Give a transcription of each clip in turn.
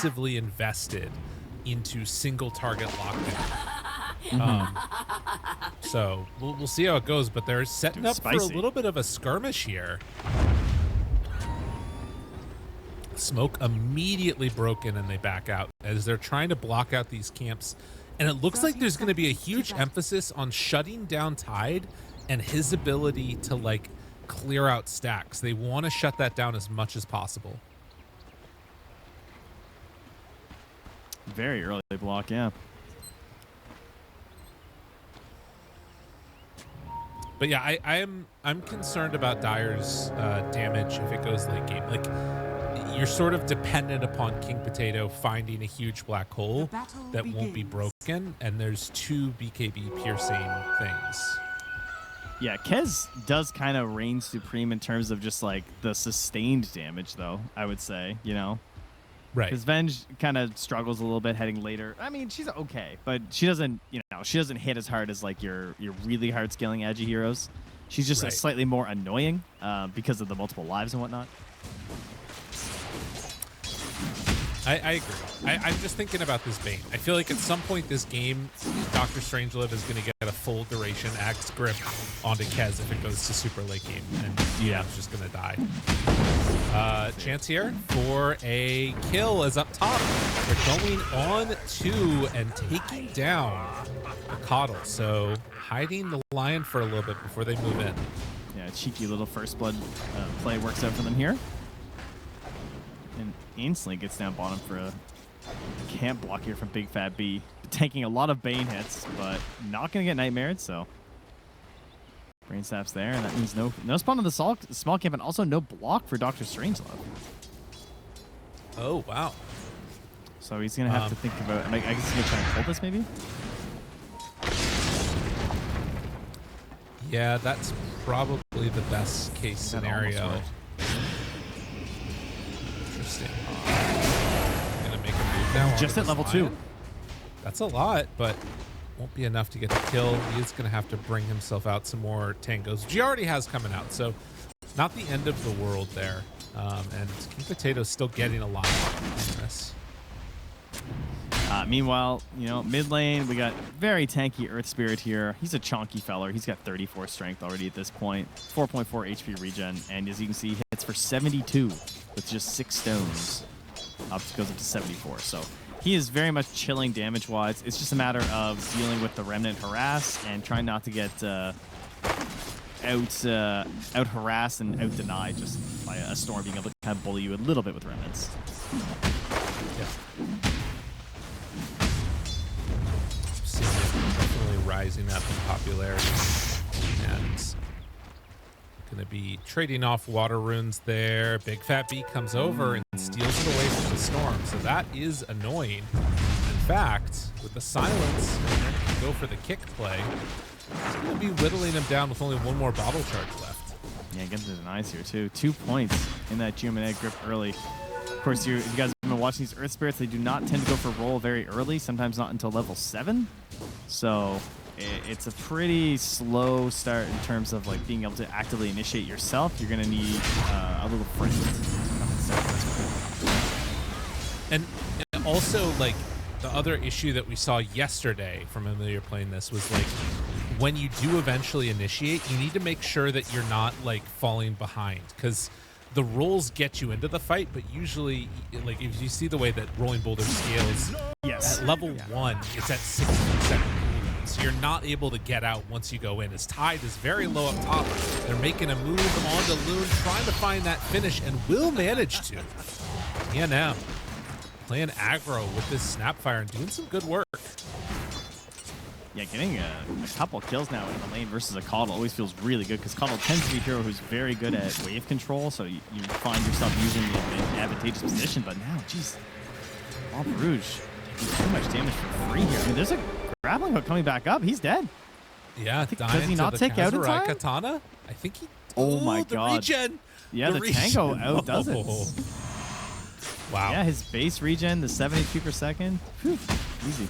massively invested into single target lockdown. So we'll see how it goes, but they're setting up for a little bit of a skirmish here. Smoke immediately broken and they back out as they're trying to block out these camps. And it looks like there's going to be a huge emphasis on shutting down Tide and his ability to like clear out stacks. They want to shut that down as much as possible. Very early block, yeah. But yeah, I'm concerned about Dire's damage if it goes late game. Like, you're sort of dependent upon King Potato finding a huge black hole that won't be broken, and there's 2 BKB piercing things. Yeah, Kez does kind of reign supreme in terms of just like the sustained damage, though, I would say, you know? Right. Because Venge kind of struggles a little bit heading later. I mean, she's okay, but she doesn't, you know, she doesn't hit as hard as like your really hard scaling edgy heroes. She's just slightly more annoying because of the multiple lives and whatnot. I agree. I'm just thinking about this Bane. I feel like at some point this game, Dr. Strangelove is going to get a full duration axe grip onto Kez if it goes to super late game, and DM's just going to die. Chance here for a kill is up top. They're going on 2 and taking down the Coddle. So hiding the Lion for a little bit before they move in. Yeah, cheeky little first blood play works out for them here. And instantly gets down bottom for a camp block here from Big Fat B. Taking a lot of Bane hits, but not going to get Nightmared, so Brain Sap's there, and that means no spawn on the small camp, and also no block for Dr. Strangelove. Oh, wow. So he's going to have to think about, I guess he's going to try and pull this maybe? Yeah, that's probably the best case scenario. Interesting. Gonna make a move now. Just at level 2. That's a lot, but won't be enough to get the kill. He is gonna have to bring himself out some more tangos, which he already has coming out. So not the end of the world there. And King Potato's still getting a lot in this. Meanwhile, you know, mid lane, we got very tanky Earth Spirit here. He's a chonky feller. He's got 34 strength already at this point, 4.4 HP regen, and as you can see, he hits for 72 with just 6 stones. Goes up to 74. So he is very much chilling damage-wise. It's just a matter of dealing with the Remnant harass and trying not to get out harassed and out denied just by a Storm being able to kind of bully you a little bit with Remnants. Yeah. Definitely rising up in popularity, and gonna be trading off water runes there. Big Fat B comes over and steals it away from the Storm, so that is annoying. In fact, with the silence, go for the kick play. He's gonna be whittling him down with only 1 more bottle charge left. Yeah, getting the denies here too. 2 points in that Geomantic grip early. Of course, if you guys have been watching these Earth Spirits, they do not tend to go for roll very early, sometimes not until level 7. So it's a pretty slow start in terms of like being able to actively initiate yourself. You're going to need a little friend. And also, like, the other issue that we saw yesterday from Ilmeria playing this was, like, when you do eventually initiate, you need to make sure that you're not, like, falling behind, because the rolls get you into the fight, but usually, like, if you see the way that Rolling Boulder scales, at level 1, it's at 60%. So you're not able to get out once you go in. His Tide is very low up top. They're making a move onto Loon, trying to find that finish, and will manage to. TNM playing aggro with this Snapfire and doing some good work. Yeah, getting a couple kills now in the lane versus a Coddle always feels really good, because Coddle tends to be a hero who's very good at wave control, so you find yourself using the advantageous position. But now, geez, All Rouge taking too much damage for free here. I mean, there's a grappling hook coming back up. He's dead. Yeah, does he not take out in time? Katana? I think he. Oh my the God! Regen. Yeah, the Tango outdoes it. Wow. Yeah, his base regen, the 70 HP per second. Whew, easy.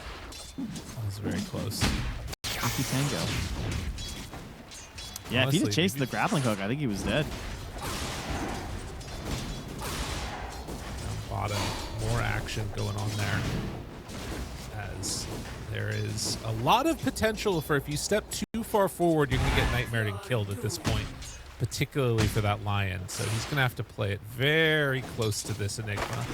That was very close. Lucky Tango. Yeah, Honestly, if he'd have chased the grappling hook, I think he was dead. Bottom. more action going on there, as there is a lot of potential for if you step too far forward, you're going to get nightmared and killed at this point, particularly for that lion. So he's going to have to play it very close to this Enigma.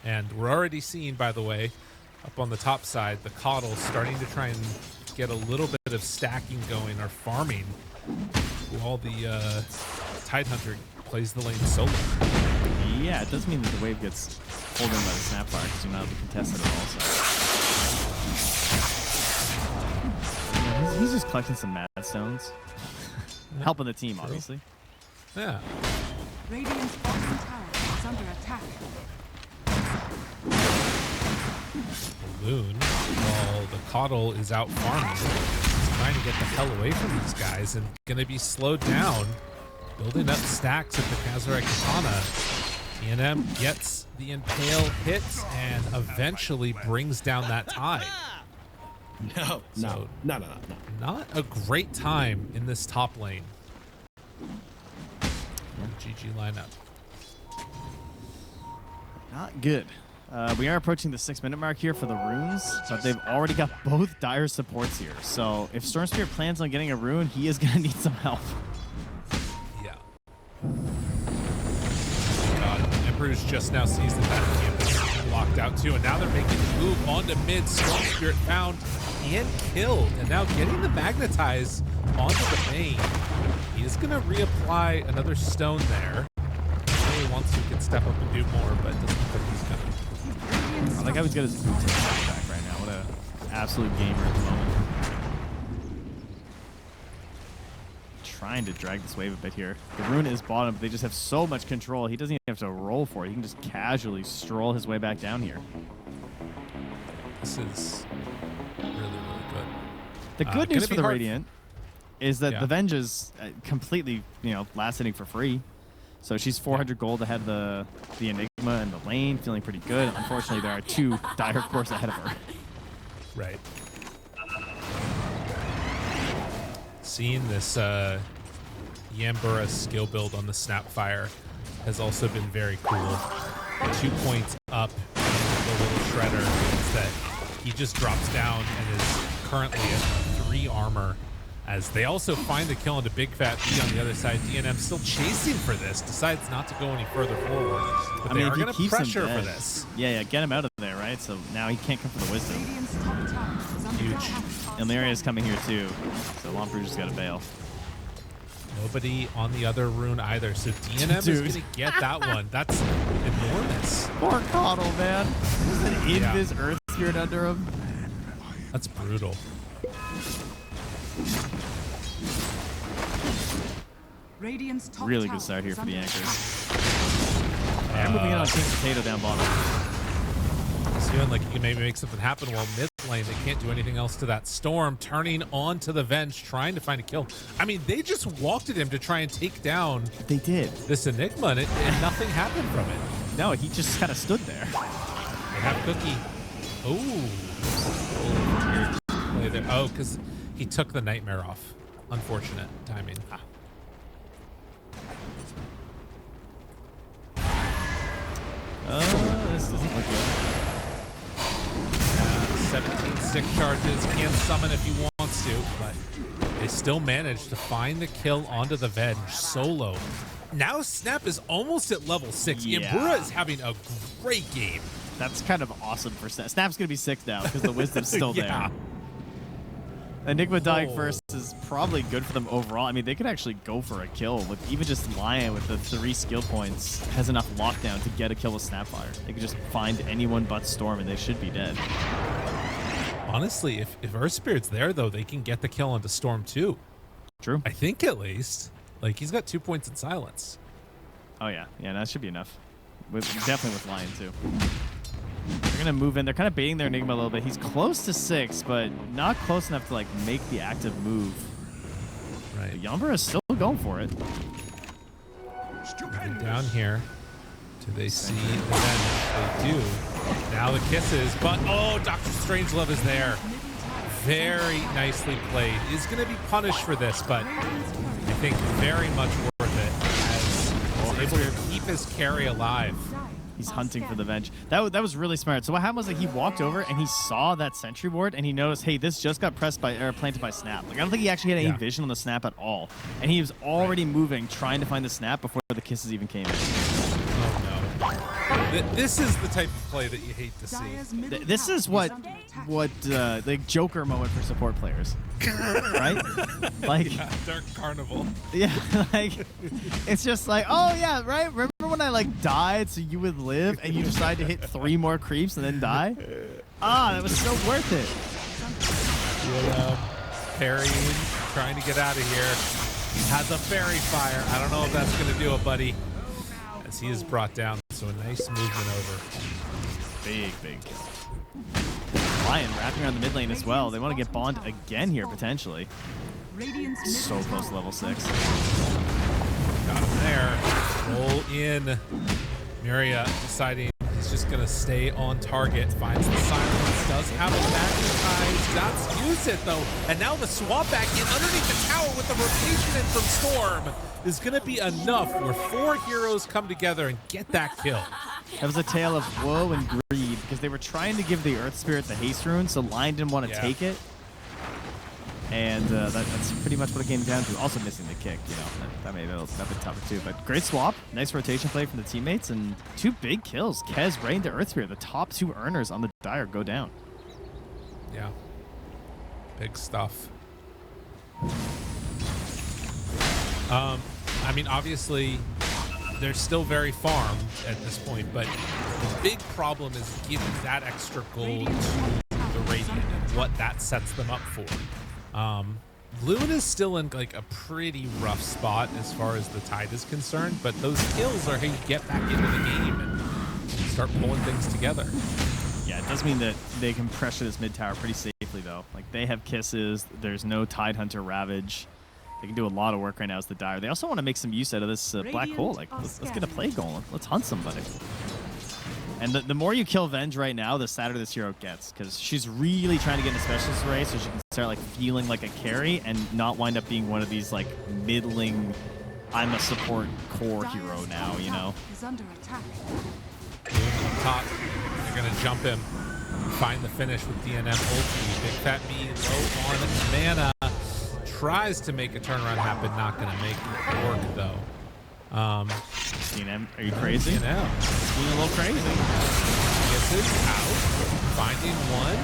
And we're already seeing, by the way, up on the top side, the Coddle starting to try and get a little bit of stacking going or farming while the Tidehunter plays the lane solo. Yeah, it does mean that the wave gets pulled in by the Snapfire because you're not able to contest it at all. So. Yeah, he's just collecting some mad stones. Helping the team, obviously. Yeah. Radiant's bottom tower is under attack. Balloon, while the Coddle is out farming, he's trying to get the hell away from these guys and going to be slowed down, building up stacks at the Kazarite Katana. TNM gets the Impale hit and eventually brings down that tide. No. Not a great time in this top lane. GG lineup. Not good. We are approaching the 6-minute mark here for the runes, but they've already got both dire supports here. So if Storm Spirit plans on getting a rune, he is going to need some help. Yeah. Emperor's just now sees that that campus is locked out too, and now they're making the move onto mid. Storm Spirit found and killed, and now getting the Magnetize onto the main. He is going to reapply another stone there. Really wants to can step up and do more, but doesn't look like he's gonna. I like how he's got his boot back right now. What an absolute gamer at the moment. Trying to drag this wave a bit here. The rune is bottom, but they just have so much control. He doesn't even have to roll for it. He can just casually stroll his way back down here. This is really, really good. The good news for the hard. Radiant is that Yeah. the Venge is completely, last hitting for free. So she's 400 gold ahead of the Enigma and the lane, feeling pretty good. Unfortunately, there are 2 dire cores ahead of her. Right. Seeing this Yambura skill build on the Snapfire has also been very cool. 2 points up in the little shredder means that he just drops down and is currently at 3 armor. As they also find the kill into Big Fat B on the other side. DNM still chasing for this, decides not to go any further forward. But they are going to pressure for this. Yeah, get him out of there, right? So now he can't come for the Wisdom. Radiant's top tower is under Huge. attack. Ilmeria is coming here too. So Lomprou just got to bail. Nobody on the other rune either. So DNM is Dude. going to get that one. That's enormous. Poor Coddle, man. There's an Invis Earth Spirit under him. That's brutal. Radiant's top Really tower good start here is for the under Anchors. They're moving in on King Potato down bottom. It's feeling like you can maybe make something happen while mid lane. They can't do anything else to that Storm. Turning onto the Venge, trying to find a kill. I mean, they just walked at him to try and take down They did. this Enigma, and nothing happened from it. No, he just kind of stood there. They have Cookie. Ooh. Play there. Oh, because he took the Nightmare off. Unfortunate timing. This doesn't look good. 17 stick charges, can summon if he wants to, but they still manage to find the kill onto the Venge solo. Now Snap is almost at level 6. Yeah. Imbura is having a great game. That's kind of awesome for Snap. Snap's going to be 6 now because the Wisdom's still Yeah. there. Enigma dying Oh. first is probably good for them overall. I mean, they could actually go for a kill with even just Lion with the 3 skill points has enough lockdown to get a kill with Snapfire. They could just find anyone but Storm and they should be dead. Honestly, if Earth Spirit's there, though, they can get the kill onto Storm, too. True. I think, at least. Like, he's got 2 points in silence. Oh, yeah. Yeah, that should be enough. Definitely with Lion, too. They're going to move in. They're kind of baiting their Enigma a little bit. He's close to 6, but not close enough to, make the active move. Right. Yambura is still going for it. Moving down here. Do they see the Venge? They do. Now the kisses, but oh, Dr. Strangelove is there. Very nicely played. Is going to be punished for this, but I think very much worth it. As able to keep his carry alive. He's hunting for the venge. That was really smart. So what happened was that he walked over and he saw that sentry ward and he noticed, hey, this just got pressed by or planted by snap. Like I don't think he actually had any vision on the snap at all, and he was already moving, trying to find the snap before the kisses even came in. Oh no! This is the type of play that you hate to see. This is what the Joker moment for support players, right? Like Dark Carnival. Yeah, like it's just like, oh yeah, right. Remember when I like died so you would live, and you decided to hit 3 more creeps and then die? Ah, that was so worth it. Parrying, trying to get out of here. Has a fairy fire. I don't know if that's gonna do it, buddy. As he is brought down, so a nice movement over. Big kill. Lion wrapping around the mid lane as well. They want to get Bond again here potentially. So close to level 6. Got him there. Roll in. Ilmeria deciding he's just going to stay on target. Finds the silence. Does have a magnetize. Dots use it, though. And now the swap back in underneath the tower with the rotation in from Storm is going to be enough where 4 heroes come together and get that kill. That was a tale of woe and greed because they were trying to give the Earth Spirit the haste rune, so Lion didn't want to take it. And that's pretty much what it came down to. Also missing the kick, you know. That made it a bit tougher too. But great swap. Nice rotation play from the teammates. And 2 big kills. Kez, Rain to Earth Spirit. The top 2 earners on the Dire go down. Yeah. Big stuff. I mean, obviously, they're still very farmed at this point. But the big problem is giving that extra gold to the Radiant and what that sets them up for. Loon is still in like a pretty rough spot as far as the Tide is concerned, but those kills are how you get back into the game and start pulling things together. Yeah, it does mean that they can pressure this mid tower pretty safely though. Like they have kisses, there's no Tide Hunter Ravage. They can do a lot of work right now as the Dire. They also want to make some use out of this black hole. Like let's get a play going. Let's hunt somebody. And the more you kill Venge right now, the sadder this hero gets, because she's really trying to get in a specialist array so she can start like feeling like a carry and not wind up being one of these like middling, I'm a support core hero now, you know? Is under attack. Up top, they're gonna jump him, find the finish with DNM ulti. Big Fat B low on mana, tries to make a turnaround happen, not gonna make it work though. DNM, are you crazy? DNM. Being a little crazy. Gets it out. Finding one.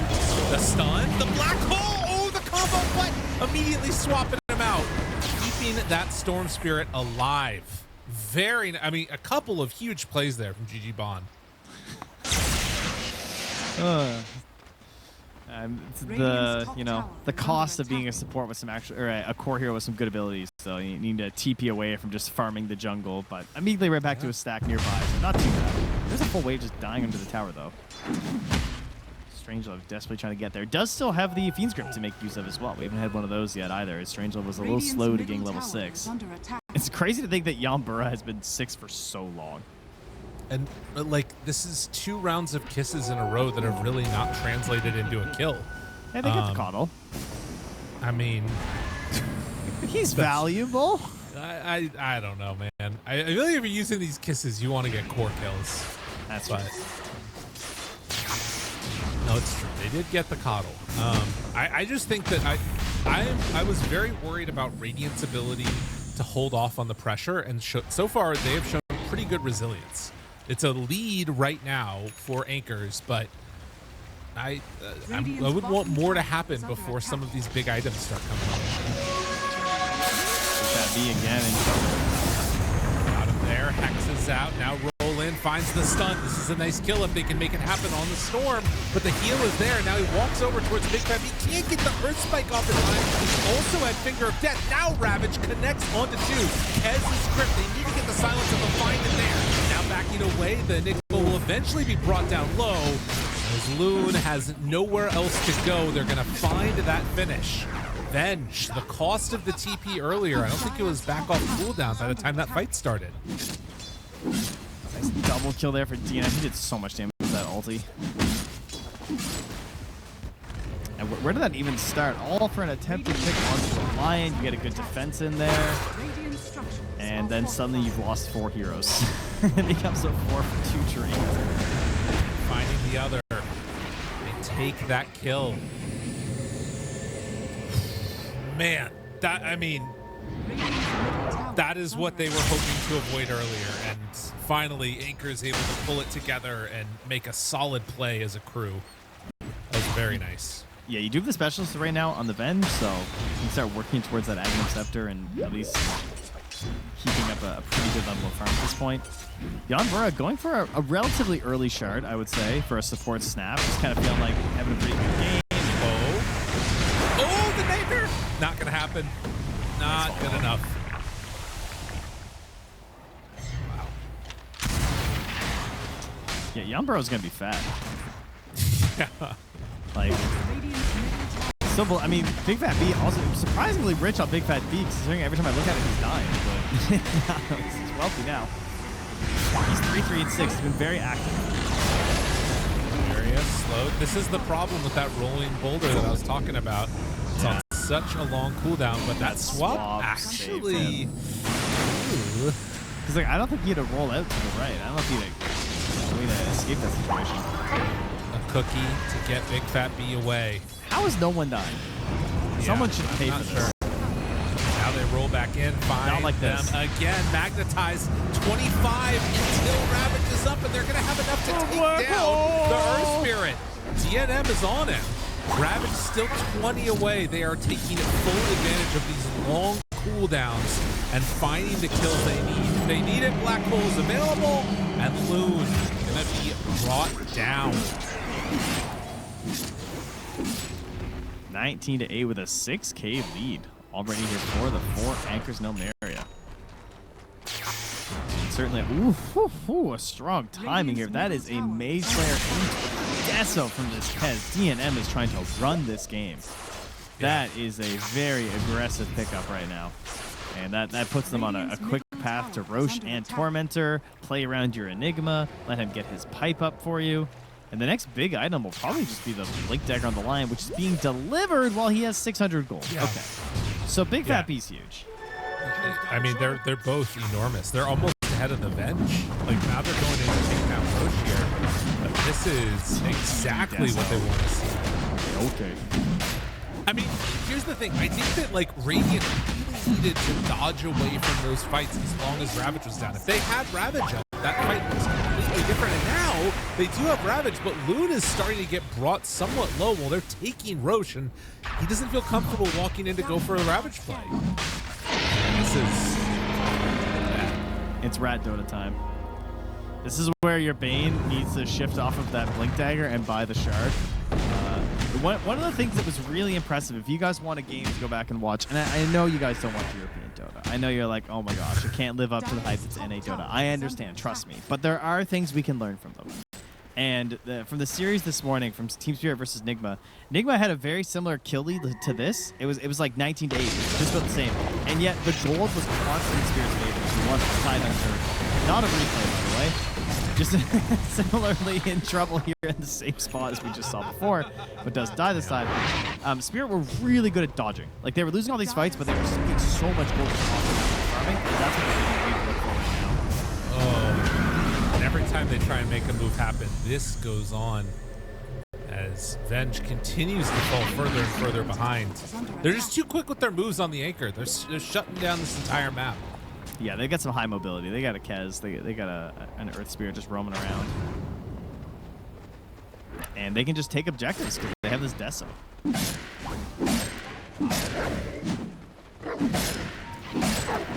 The stun. The black hole. Oh, the combo, but immediately swapping him out. Keeping that Storm Spirit alive. I mean, a couple of huge plays there from GG Bond. It's the cost of being a support with some actual, or a core hero with some good abilities. So you need to TP away from just farming the jungle, but immediately right back to a stack nearby. So not too bad. There's a full wave just dying under the tower though. Strangelove desperately trying to get there. Does still have the Fiend's Grip to make use of as well. We haven't had one of those yet either. Strangelove was a little slow to gain level 6. It's crazy to think that Yambura has been 6 for so long. And like, this is 2 rounds of kisses in a row that have really not translated into a kill. Hey, they get the coddle. I mean, he's valuable. I don't know, man. I feel like if you're using these kisses, you want to get core kills. That's right. No, it's true. They did get the coddle. I just think that I was very worried about Radiant's ability to hold off on the pressure, and so far they have shown pretty good resilience. It's a lead right now for Anchors, but I would want more to happen before some of these big items start coming up. That B again. Got him there. Hex is out. Now roll in. Finds the stun. This is a nice kill if they can make it happen on the Storm. But the heal is there. Now he walks over towards Big Fat. He can't get the Earth Spike off in time. He's also at Finger of Death. Now Ravage connects onto 2. Kez is script. They need to get the silence and they'll find it there. Now backing away. The Nickel will eventually be brought down low. As Loon has nowhere else to go, they're going to find that finish. Venge, the cost of the TP earlier. I don't think it was back off cooldown by the time that fight started. Nice double kill there for DNM. He did so much damage with that ulti. And where did that even start? All for an attempted pick onto the Lion. You get a good defense in there. Radiant structures And are then suddenly you've lost 4 heroes. It becomes a 4 for 2 tree. Finding the other. They take that kill. Man, that, I mean, that is what they were hoping to avoid earlier. And finally, Anchor is able to pull it together and make a solid play as a crew. That was very nice. Yeah, you do have the specialist right now on the Venge, so you can start working towards that Aghanim Scepter and at least keeping up a pretty good level of farm at this point. Ilmeria going for a relatively early shard, I would say, for a support snap. Just kind of feeling like having a pretty good game. Oh, the Nightmare! Not going to happen. Not good enough. Yeah, Ilmeria's going to be fat. Yeah. Like, still, I mean, Big Fat B also surprisingly rich on Big Fat B, considering every time I look at it, he's dying. But he's wealthy now. He's 3-3 and 6. He's been very active. Ilmeria slowed. This is the problem with that rolling boulder that I was talking about. It's on such a long cooldown, but that swap actually. Because like, I don't think he had to roll out to the right. I don't know if he had a way to escape that situation. A cookie to get Big Fat B away. How is no one dying? Someone should pay for this. Now they roll back in, find Not like them this. again. Magnetize 25 until Ravage is up, and they're going to have enough to take down the Earth Spirit. DNM is on him. Ravage still 20 away. They are taking full advantage of these long cooldowns and finding the kills they need. They need it. Black Hole is available, and Loon going to be brought down. 19-8 with a 6K lead. Already here for the 4 Anchors in Ilmeria. Certainly, a strong timing here. That is a Mage Slayer into Deso from this Kez. DNM is trying to run this game. That is a very aggressive pickup right now. And that puts them on a quick path to Roche and Tormentor. Play around your Enigma. Let him get his pipe up for you. And the next big item will probably just be the Blink Dagger on the Lion, which is being delivered while he has 600 gold. Yeah. Okay. So Big Fat B's huge. I mean, they're both enormous. They're almost ahead of the Venge. Like, now they're going in to take down Roche here. But this is exactly what they want to see. Okay. I mean, here's the thing. I think that, like, Radiant really needed to dodge away from those fights as long as Ravage was down. If they had Ravage up, that fight was completely different. And now they do have Ravage, but Loon is starting to get brought somewhat low while they're taking Roche, and he doesn't feel comfortable walking in to go for a Ravage play. This is bad. It's Rat Dota time. This is where your Bane needs to shift off of that Blink Dagger and buy the Shard. One of the things that was really impressive, if you guys want a game to go back and watch, and I know you guys don't watch European Dota. I know you're like, oh my gosh, it can't live up to the hype that's NA Dota. I understand, trust me. But there are things we can learn from them. And from the series this morning, from Team Spirit versus Nigma, Nigma had a very similar kill lead to this. It was like 19-8, it was just about the same. And yet the gold was constant Spirit's favor. She wants to side on her. Not a replay, by the way. Just similarly in trouble here in the same spot as we just saw before, but does die this time. Spirit were really good at dodging. Like, they were losing all these fights, but they were just getting so much gold from farming, and that's what they're going to look for right now. Oh, and every time they try and make a move happen, this goes on as Venge continues to fall further and further behind. They're just too quick with their moves on the Anchor. They're shutting down this entire map. Yeah, they got some high mobility. They got a Kez. They got an Earth Spirit just roaming around. And they can just take objectives because they have this Deso.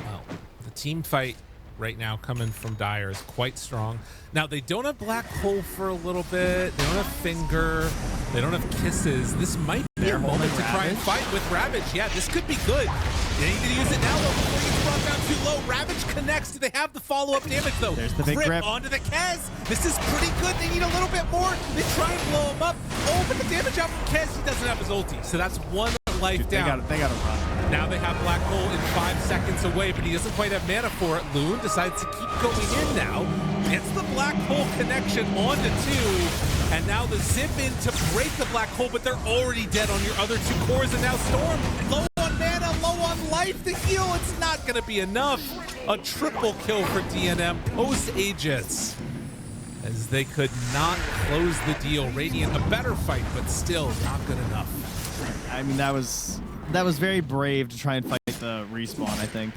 Well, the team fight right now coming from Dire is quite strong. Now, they don't have Black Hole for a little bit. They don't have Finger. They don't have Kisses. This might be a moment to try and fight with Ravage. Yeah, this could be good. They need to use it now, though, before he gets brought down too low. Ravage connects. Do they have the follow-up damage, though? There's the big grip. Onto the Kez. This is pretty good. They need a little bit more. They try and blow him up. Oh, but the damage out from Kez, he doesn't have his ulti. So that's one life down. They got to run. Now they have Black Hole in 5 seconds away, but he doesn't quite have mana for it. Loon decides to keep going in now. Gets the Black Hole connection onto 2. And now the zip in to break the black hole, but they're already dead on your other two cores. And now Storm, low on mana, low on life. The heal, it's not going to be enough. A triple kill for DNM post-Aegis, as they could not close the deal. Radiant, a better fight, but still not good enough. I mean, that was very brave to try and fight the respawn, I think.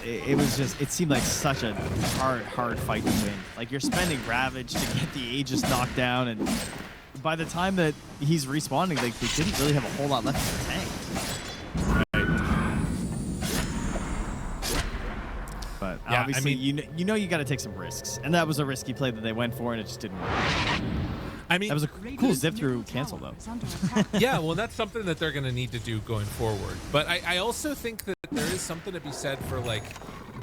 It was just, it seemed like such a hard fight to win. Like, you're spending Ravage to get the Aegis knocked down, and by the time that he's respawning, like, they didn't really have a whole lot left in the tank. But yeah, obviously, I mean, you know you got to take some risks, and that was a risky play that they went for, and it just didn't work. I mean, That was a cool zip through cancel, though. yeah, well, that's something that they're going to need to do going forward. But I also think that there is something to be said for, like,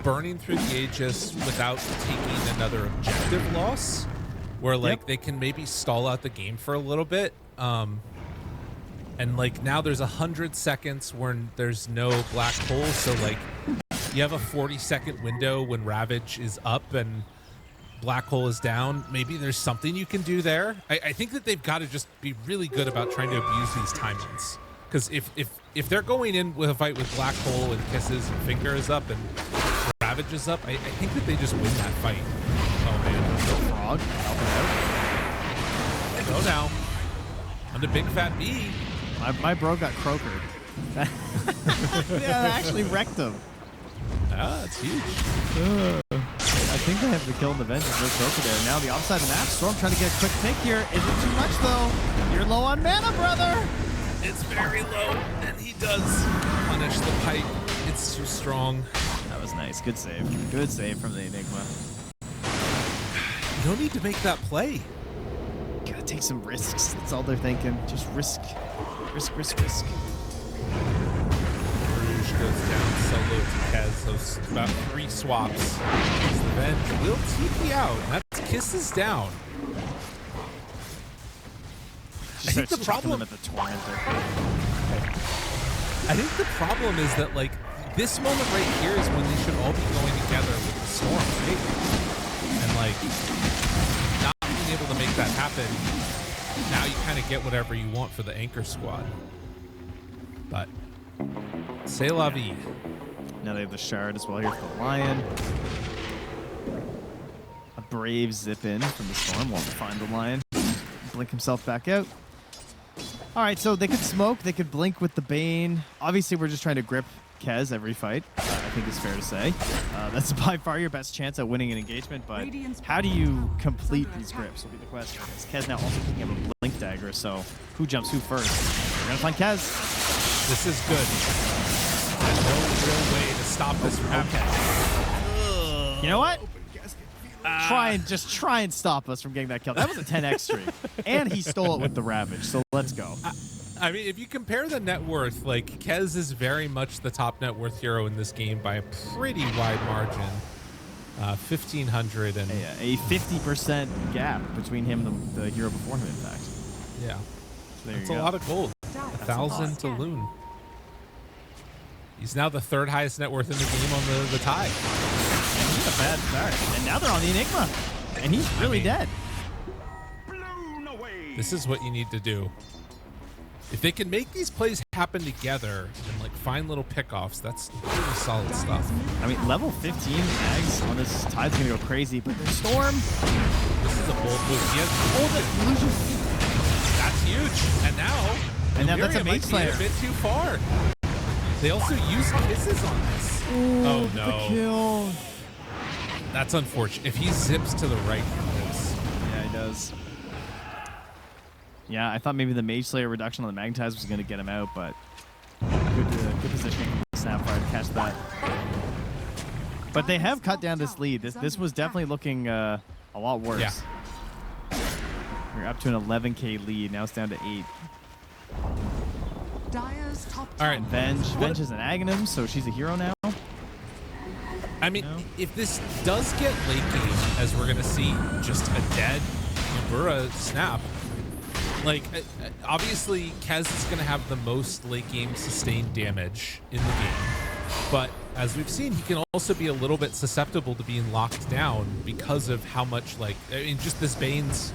burning through the Aegis without taking another objective loss, where, like, they can maybe stall out the game for a little bit. And, like, now there's 100 seconds when there's no black hole, so, like, you have a 40-second window when Ravage is up and black hole is down. Maybe there's something you can do there. I think that they've got to just be really good about trying to abuse these timings, because if they're going in with a fight with black hole and kisses and fingers up and Ravage is up, I think that they just win that fight. Oh man, Frog helping out. go now on the big fat B. My bro got croakered. Yeah, that actually wrecked him. Ah, that's huge. I think they have the kill in the Vengeance. No croaker there. Now the offside of the map. Storm trying to get a quick pick here. Is it too much though? You're low on mana, brother. It's very low, and he does punish the pipe. It's too strong. That was nice. Good save. Good save from the Enigma. You don't need to make that play. Gotta take some risks. That's all they're thinking. Just risk. Risk, risk, risk. Rouge goes down solo to Kez, so about 3 swaps. Venge will TP out. That's kisses down. I think the problem at the Tormentor. I think the problem is that, like, this moment right here is when they should all be going together with the Storm, right? And, like, not being able to make that happen, now you kind of get whatever you want for the anchor squad. But c'est la vie. Now they have the shard as well here for the Lion. A brave zip in from the Storm. Won't find the Lion. Blink himself back out. All right, so they could smoke. They could blink with the Bane. Obviously, we're just trying to grip Kez every fight. I think it's fair to say. That's by far your best chance at winning an engagement, but how do you complete these grips will be the question. Is Kez now also picking up a blink dagger, so who jumps who first? We're going to find Kez. This is good. There's no real way to stop this from happening. You know what? Try and stop us from getting that kill. That was a 10x streak, and he stole it with the Ravage. So let's go. I mean, if you compare the net worth, like, Kez is very much the top net worth hero in this game by a pretty wide margin. 1,500 and a 50% gap between him and the hero before him. In fact, yeah, so that's a lot of gold. 1,000 to Loon. He's now the 3rd highest net worth in the game on the tie. A bad start. And now they're on the Enigma. And he's really dead. This is what you need to do. If they can make these plays happen together and, like, find little pickoffs, that's really solid stuff. I mean, level 15 Ags on this tide's going to go crazy, but the Storm. This is a bold move. He has Illusion. That's huge. And now, And now that's a Ilmeria Mage might be Slayer. a bit too far. They also use kisses on this. Oh, no. The kill. That's unfortunate. If he zips to the right, he lives. Yeah, he does. Yeah, I thought maybe the Mage Slayer reduction on the Magnetize was going to get him out, but good positioning from the Snapfire to catch that. But they have cut down this lead. This was definitely looking a lot worse. Yeah. We're up to an 11k lead. Now it's down to 8. Dyer's top All right. Venge is an Aghanim, so she's a hero now. I mean, if this does get late game, as we're going to see just a dead Ibura snap, like, obviously, Kez is going to have the most late game sustained damage in the game. But as we've seen, he can also be a little bit susceptible to being locked down because of how much, like, I mean, just this Bane's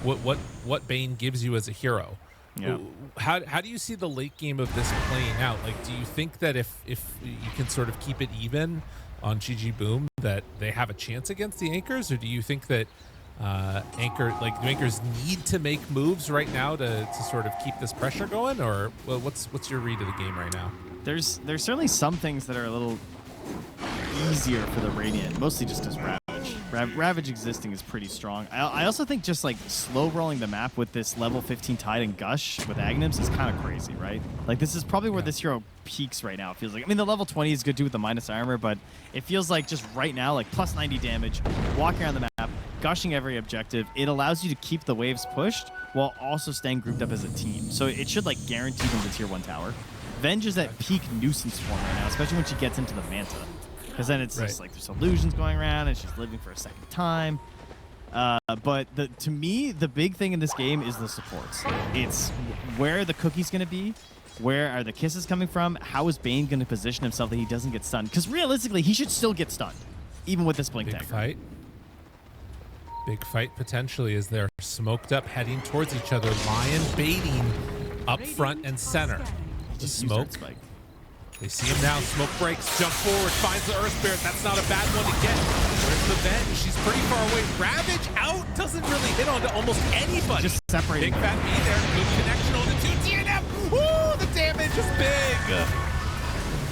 what Bane gives you as a hero. Yeah. How do you see the late game of this playing out? Like, do you think that if you can sort of keep it even on GG Boom, that they have a chance against the Anchors, or do you think that do Anchors need to make moves right now to sort of keep this pressure going, or what's your read of the game right now? There's certainly some things that are a little easier for the Radiant, mostly just because Ravage existing is pretty strong. I also think just like slow rolling the map with this level 15 Tide and Gush with Aghanim's is kind of crazy, right? Like this is probably where this hero peaks right now. It feels like. I mean, the level 20 is good too with the minus armor, but it feels like just right now, like plus 90 damage, walking around the map, gushing every objective. It allows you to keep the waves pushed while also staying grouped up as a team. So it should like guarantee them the tier 1 tower. Venge is at peak nuisance form right now, especially when she gets into the Manta. Because then it's just like there's illusions going around and she's living for a second time. But to me, the big thing in this game is the supports. It's where are the cookies going to be? Where are the kisses coming from? How is Bane going to position himself that he doesn't get stunned? Because realistically, he should still get stunned, even with this blink dagger. Big fight potentially as they're smoked up, heading towards each other. Lion baiting up front and center. The smoke. They see him now. Smoke breaks, jump forward, finds the Earth Spirit. That's not a bad one to get. Where's the Venge? She's pretty far away. Ravage out. Doesn't really hit onto almost anybody. Just separating. Big fat B there. Good connection on the 2 TNF. Woo! The damage is big.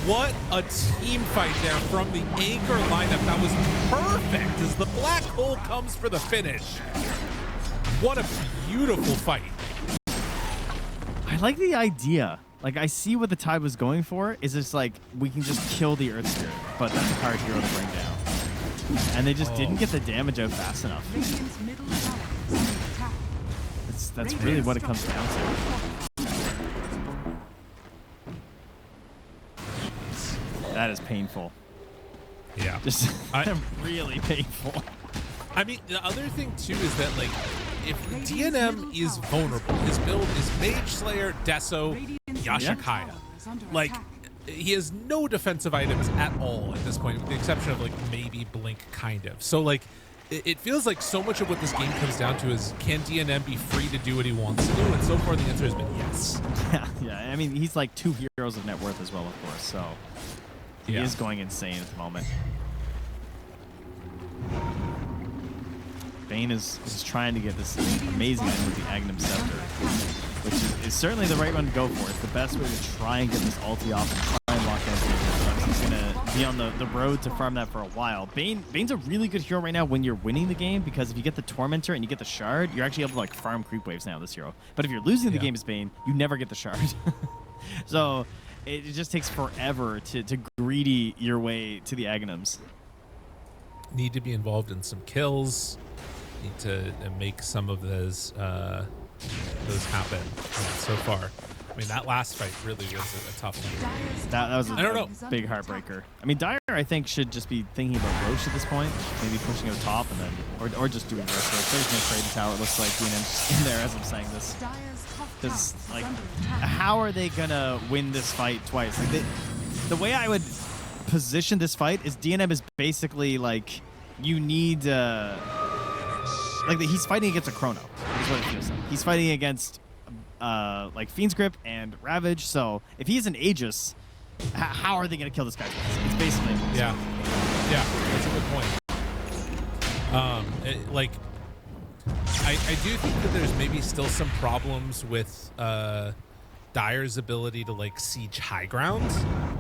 What a team fight there from the Anchor lineup. That was perfect as the Black Hole comes for the finish. What a beautiful fight. I like the idea. Like, I see what the Tide was going for. Is it's like, we can just kill the Earth Spirit, but that's a hard hero to bring down. And they just didn't get the damage out fast enough. That's really what it comes down to. That is painful. Yeah. Just really painful. I mean, the other thing, too, is that, like, if DNM is vulnerable, his build is Mage Slayer, Deso, Yashikaya. Like, he has no defensive items at all at this point, with the exception of, like, maybe Blink, kind of. So, like, it feels like so much of what this game comes down to is, can DNM be free to do what he wants to do? And so far, the answer has been yes. Yeah. I mean, he's like 2 heroes of net worth as well, of course, so he is going insane at the moment. Bane is trying to get this amazing item with the Aghanim Scepter, which is certainly the right one to go for. It's the best way to try and get this ulti off and try and lock down Bane. He's going to be on the road to farm that for a while. Bane's a really good hero right now when you're winning the game, because if you get the Tormentor and you get the Shard, you're actually able to like farm creep waves now, this hero. But if you're losing the game as Bane, you never get the Shard. So it just takes forever to greedy your way to the Aghanims. Need to be involved in some kills. Need to make some of those happen. So far, I mean, that last fight really was a tough one. That was I don't know. Big heartbreaker. I mean, Dire, I think, should just be thinking about Roche at this point, maybe pushing out top and then, or just doing Roche. There's no trade tower. It looks like DNM's in there as I'm saying this. Because like, how are they gonna win this fight twice? Like, the way I would position this fight is DNM is basically like, you need like he's fighting against a Chrono. Is what it feels like. He's fighting against like Fiend's Grip and Ravage. So if he's an Aegis, how are they going to kill this guy? It's basically yeah, that's a good point. Like I do think that there's maybe still some problems with Dire's ability to like siege high ground.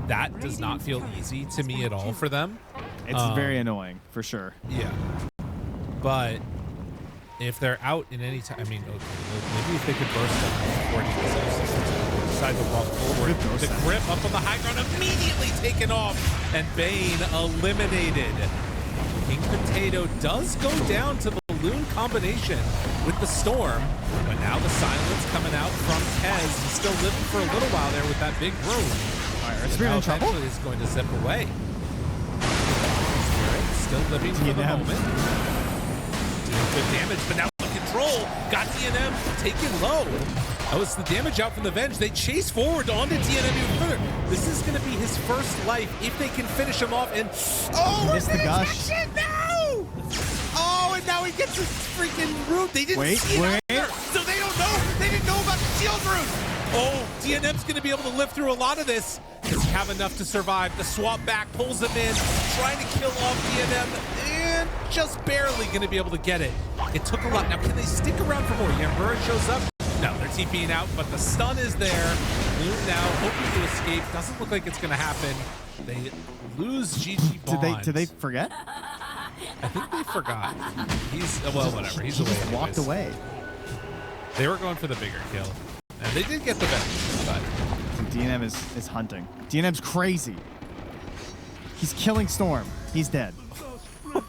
That does not feel easy to me at all for them. It's very annoying for sure. Yeah, but if they're out in any time, I mean, maybe if they could burst them before he decide to walk forward. The grip up on the high ground immediately taken off, and Bane eliminated. King Potato does go down to the balloon combination with the Storm, but now the silence coming out from Kez. He's still living for a little while there with that big room. All right, Spirit in trouble. Eventually is going to zip away. Spirit still living for the moment. Doing good damage, but now the control got DNM taken low. That was the damage out from the Venge. They chase forward onto DNM even further. This is going to be his first life if they can finish him off. And oh, missed the gush. No! Oh, and now he gets his freaking root. They didn't see it either, so they don't know. They didn't know about the shield root. Oh, DNM's going to be able to live through a lot of this. Does he have enough to survive? The swap back pulls him in, trying to kill off DNM, and just barely going to be able to get it. It took a lot. Now, can they stick around for more? Ilmeria shows up. No, they're TPing out, but the stun is there. Loom now, hoping to escape. Doesn't look like it's going to happen. They lose GG Bond. Did they forget? I think they forgot. He's, well, whatever. He's away. Just walked away. They were going for the bigger kill. And they did get the benefit, but DNM is hunting. DNM's crazy. He's killing Storm. He's dead. oh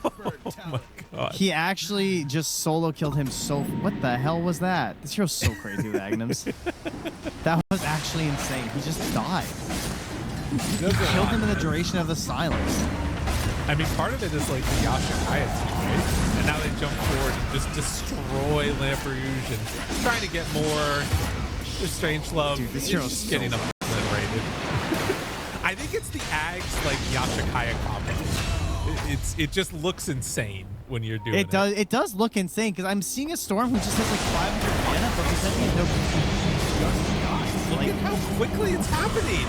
my god. He actually just solo killed him so... What the hell was that? This hero's so crazy with Agnums. That was actually insane. He just died. He killed him in the duration of the silence. I mean, part of it is like the Yashikaya team, right? And now they jump forward and just destroy Lamperouge and trying to get more. Strange Love. Dude, this is hero's just getting so obliterated. I think it's the Ags like Yashikaya combo. It just looks insane when you're doing it. It does look insane because I'm seeing a Storm who just has like 500 mana, but because he has no. Look at how quickly it's happening.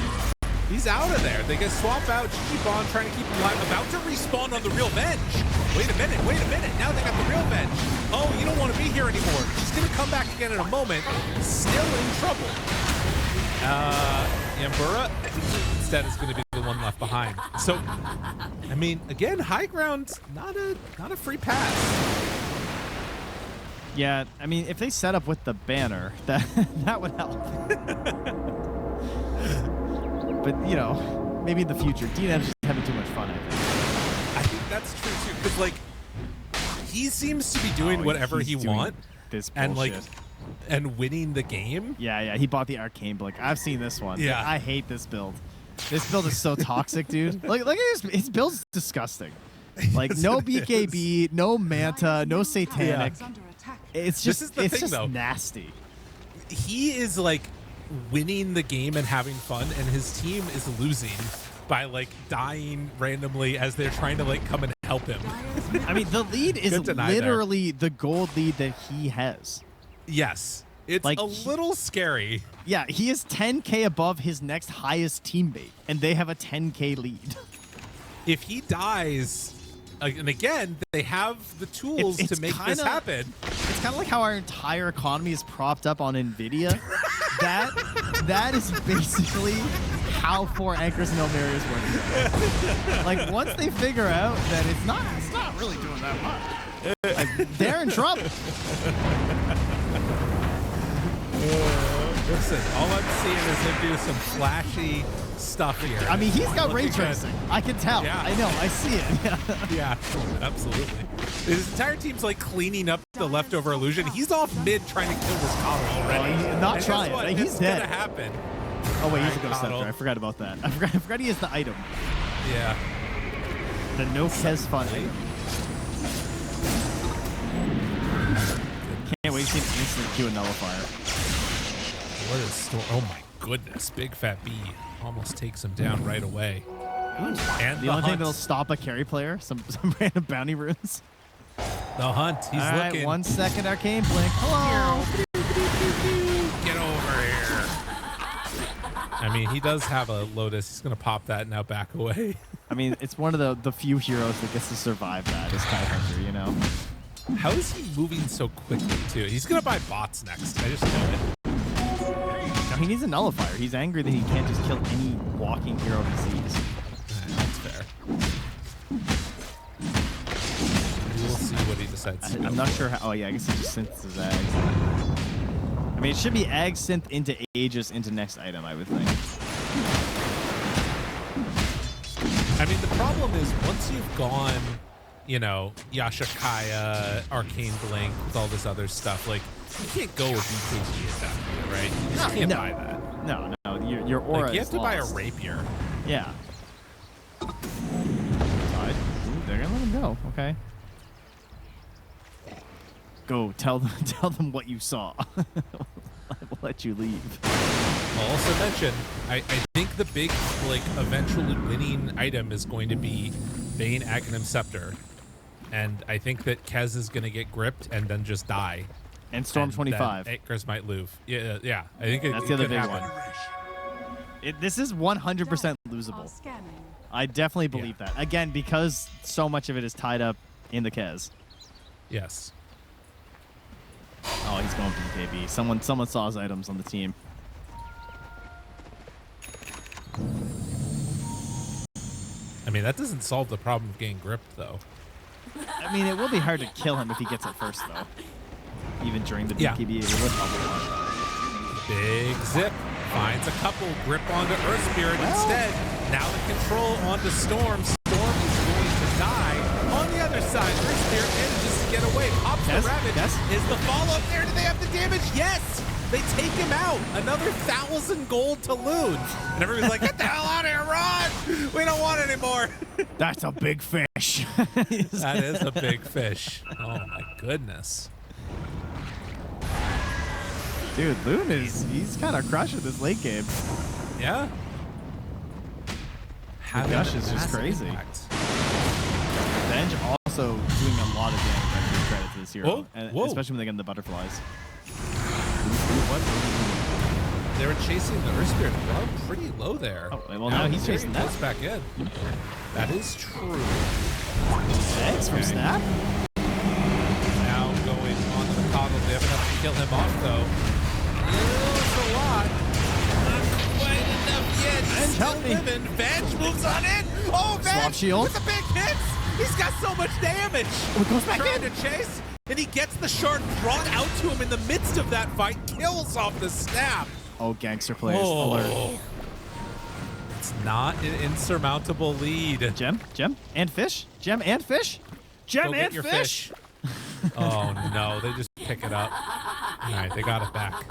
He's out of there. They get swap out. GG Bond trying to keep him alive. About to respawn on the real Venge. Wait a minute. Now they got the real Venge. Oh, you don't want to be here anymore. He's going to come back again in a moment. Still in trouble. Yambura instead is going to be the one left behind. So, I mean, again, high ground, not a free pass. Yeah, I mean, if they set up with the banner, that would help. But, you know, maybe in the future. DNM's just having too much fun, I think. I think that's true, too. Because, like, he seems to be doing whatever he wants. This and, bullshit. like, and winning the game. Yeah, he bought the Arcane Blink. I've seen this one. Yeah. I hate this build. This build is so toxic, dude. Look at his build's disgusting. Like, no BKB, no Manta, no Satanic. It's under attack. It's just, This is the thing, though. nasty. He is, like, winning the game and having fun, and his team is losing by like dying randomly as they're trying to like come and help him. I mean, the lead is literally the gold lead that he has. Yes, it's like, a little scary. Yeah, he is 10k above his next highest teammate, and they have a 10k lead. If he dies, and again, they have the tools to make this happen. It's kind of like how our entire economy is propped up on NVIDIA. that is basically how 4 Anchors and Ilmeria is working. Like, once they figure out that it's not really doing that much, like, they're in trouble. Listen, all I'm seeing is him do some flashy stuff here. I mean, he's got ray tracing. I can tell. Yeah. I know. I see it. Yeah, absolutely. His entire team's like cleaning up the leftover illusion. He's off mid trying to kill this Coddle already. Not and trying. What? He's it's dead. Gonna happen. Oh wait, he's a Ghost Coddle. Scepter. I forgot about that. I forgot he has the item. Yeah. The no Kez fun. Can't wait to see an instant Q and nullifier. What is Storm? Oh my goodness. Big Fat B almost takes him down right away. And The only thing that'll stop a carry player, some random bounty runes. The hunt. He's All right, looking. 1 second Arcane Blink. Hello. Get over here. I mean, he does have a Lotus. He's going to pop that and now back away. I mean, it's one of the few heroes that gets to survive that is Tidehunter, you know? How is he moving so quickly, too? He's going to buy bots next. I just know it. Now, he needs a nullifier. He's angry that he can't just kill any walking hero he sees. That's fair. We'll see what he decides to do. I'm not sure how. Oh, yeah, I guess he just synths his Ags. I mean, it should be Ag synth into Aegis into next item, I would think. I mean, the problem is once you've gone, you know, Yashikaya, Arcane Blink, with all this other stuff, like, you can't go with BKB at that point, right? You just can't buy that. No. Your aura Like, you have is to buy a lost. rapier. Yeah. Ooh, they're gonna let him go. Okay. Go tell them what you saw. let you leave. I'll also mention, I think the big, like, eventually winning item is going to be Bane Aghanim Scepter. And I think that Kez is going to get gripped and then just die. And Storm 25. Acres might lose. Yeah. I think That's the other could big happen. one. This is 100% losable. Scanning. I definitely believe that. Again, because so much of it is tied up in the Kez. Yes. Oh, he's going BKB. Someone saw his items on the team. I mean, that doesn't solve the problem of getting gripped, though. I mean, it will be hard to kill him if he gets it first, though. Even during the Yeah. BKB, it would help. Big zip. Finds a couple. Grip onto Earth Spirit instead. Now the control onto Storm. Storm is going to die. On the other side, Earth Spirit manages to get away. Pops the Ravage. Is the follow-up there? Do they have the damage? Yes! They take him out. Another 1,000 gold to Loon. And everybody's like, get the hell out of here, run! We don't want it anymore. That's a big fish. That is a big fish. Oh, my goodness. Dude, Loon he's kind of crushing this late game. Yeah. Having Gush a is just massive crazy. impact. Venge also doing a lot of damage. I give credit to this hero, Whoa, and whoa. especially when they get the butterflies. They were chasing the Earth Spirit pretty low there. Oh, well, now he's chasing that. Goes back in. That is true. Thanks from Snap. Now going on to the coddle. They have enough to kill him off, though. It's a lot. Not quite enough yet. He's Venge, still help me. living. Venge moves on in. Oh, Venge Swap shield. with the big hits. He's got so much damage. Oh, it goes back Trying in. to chase, and he gets the shard brought out to him in the midst of that fight. Kills off the Snap. Oh, gangster players alert. It's not an insurmountable lead. Gem, and fish. Gem and fish. Gem Go and get your fish. Oh no, they just pick it up. All right, they got it back.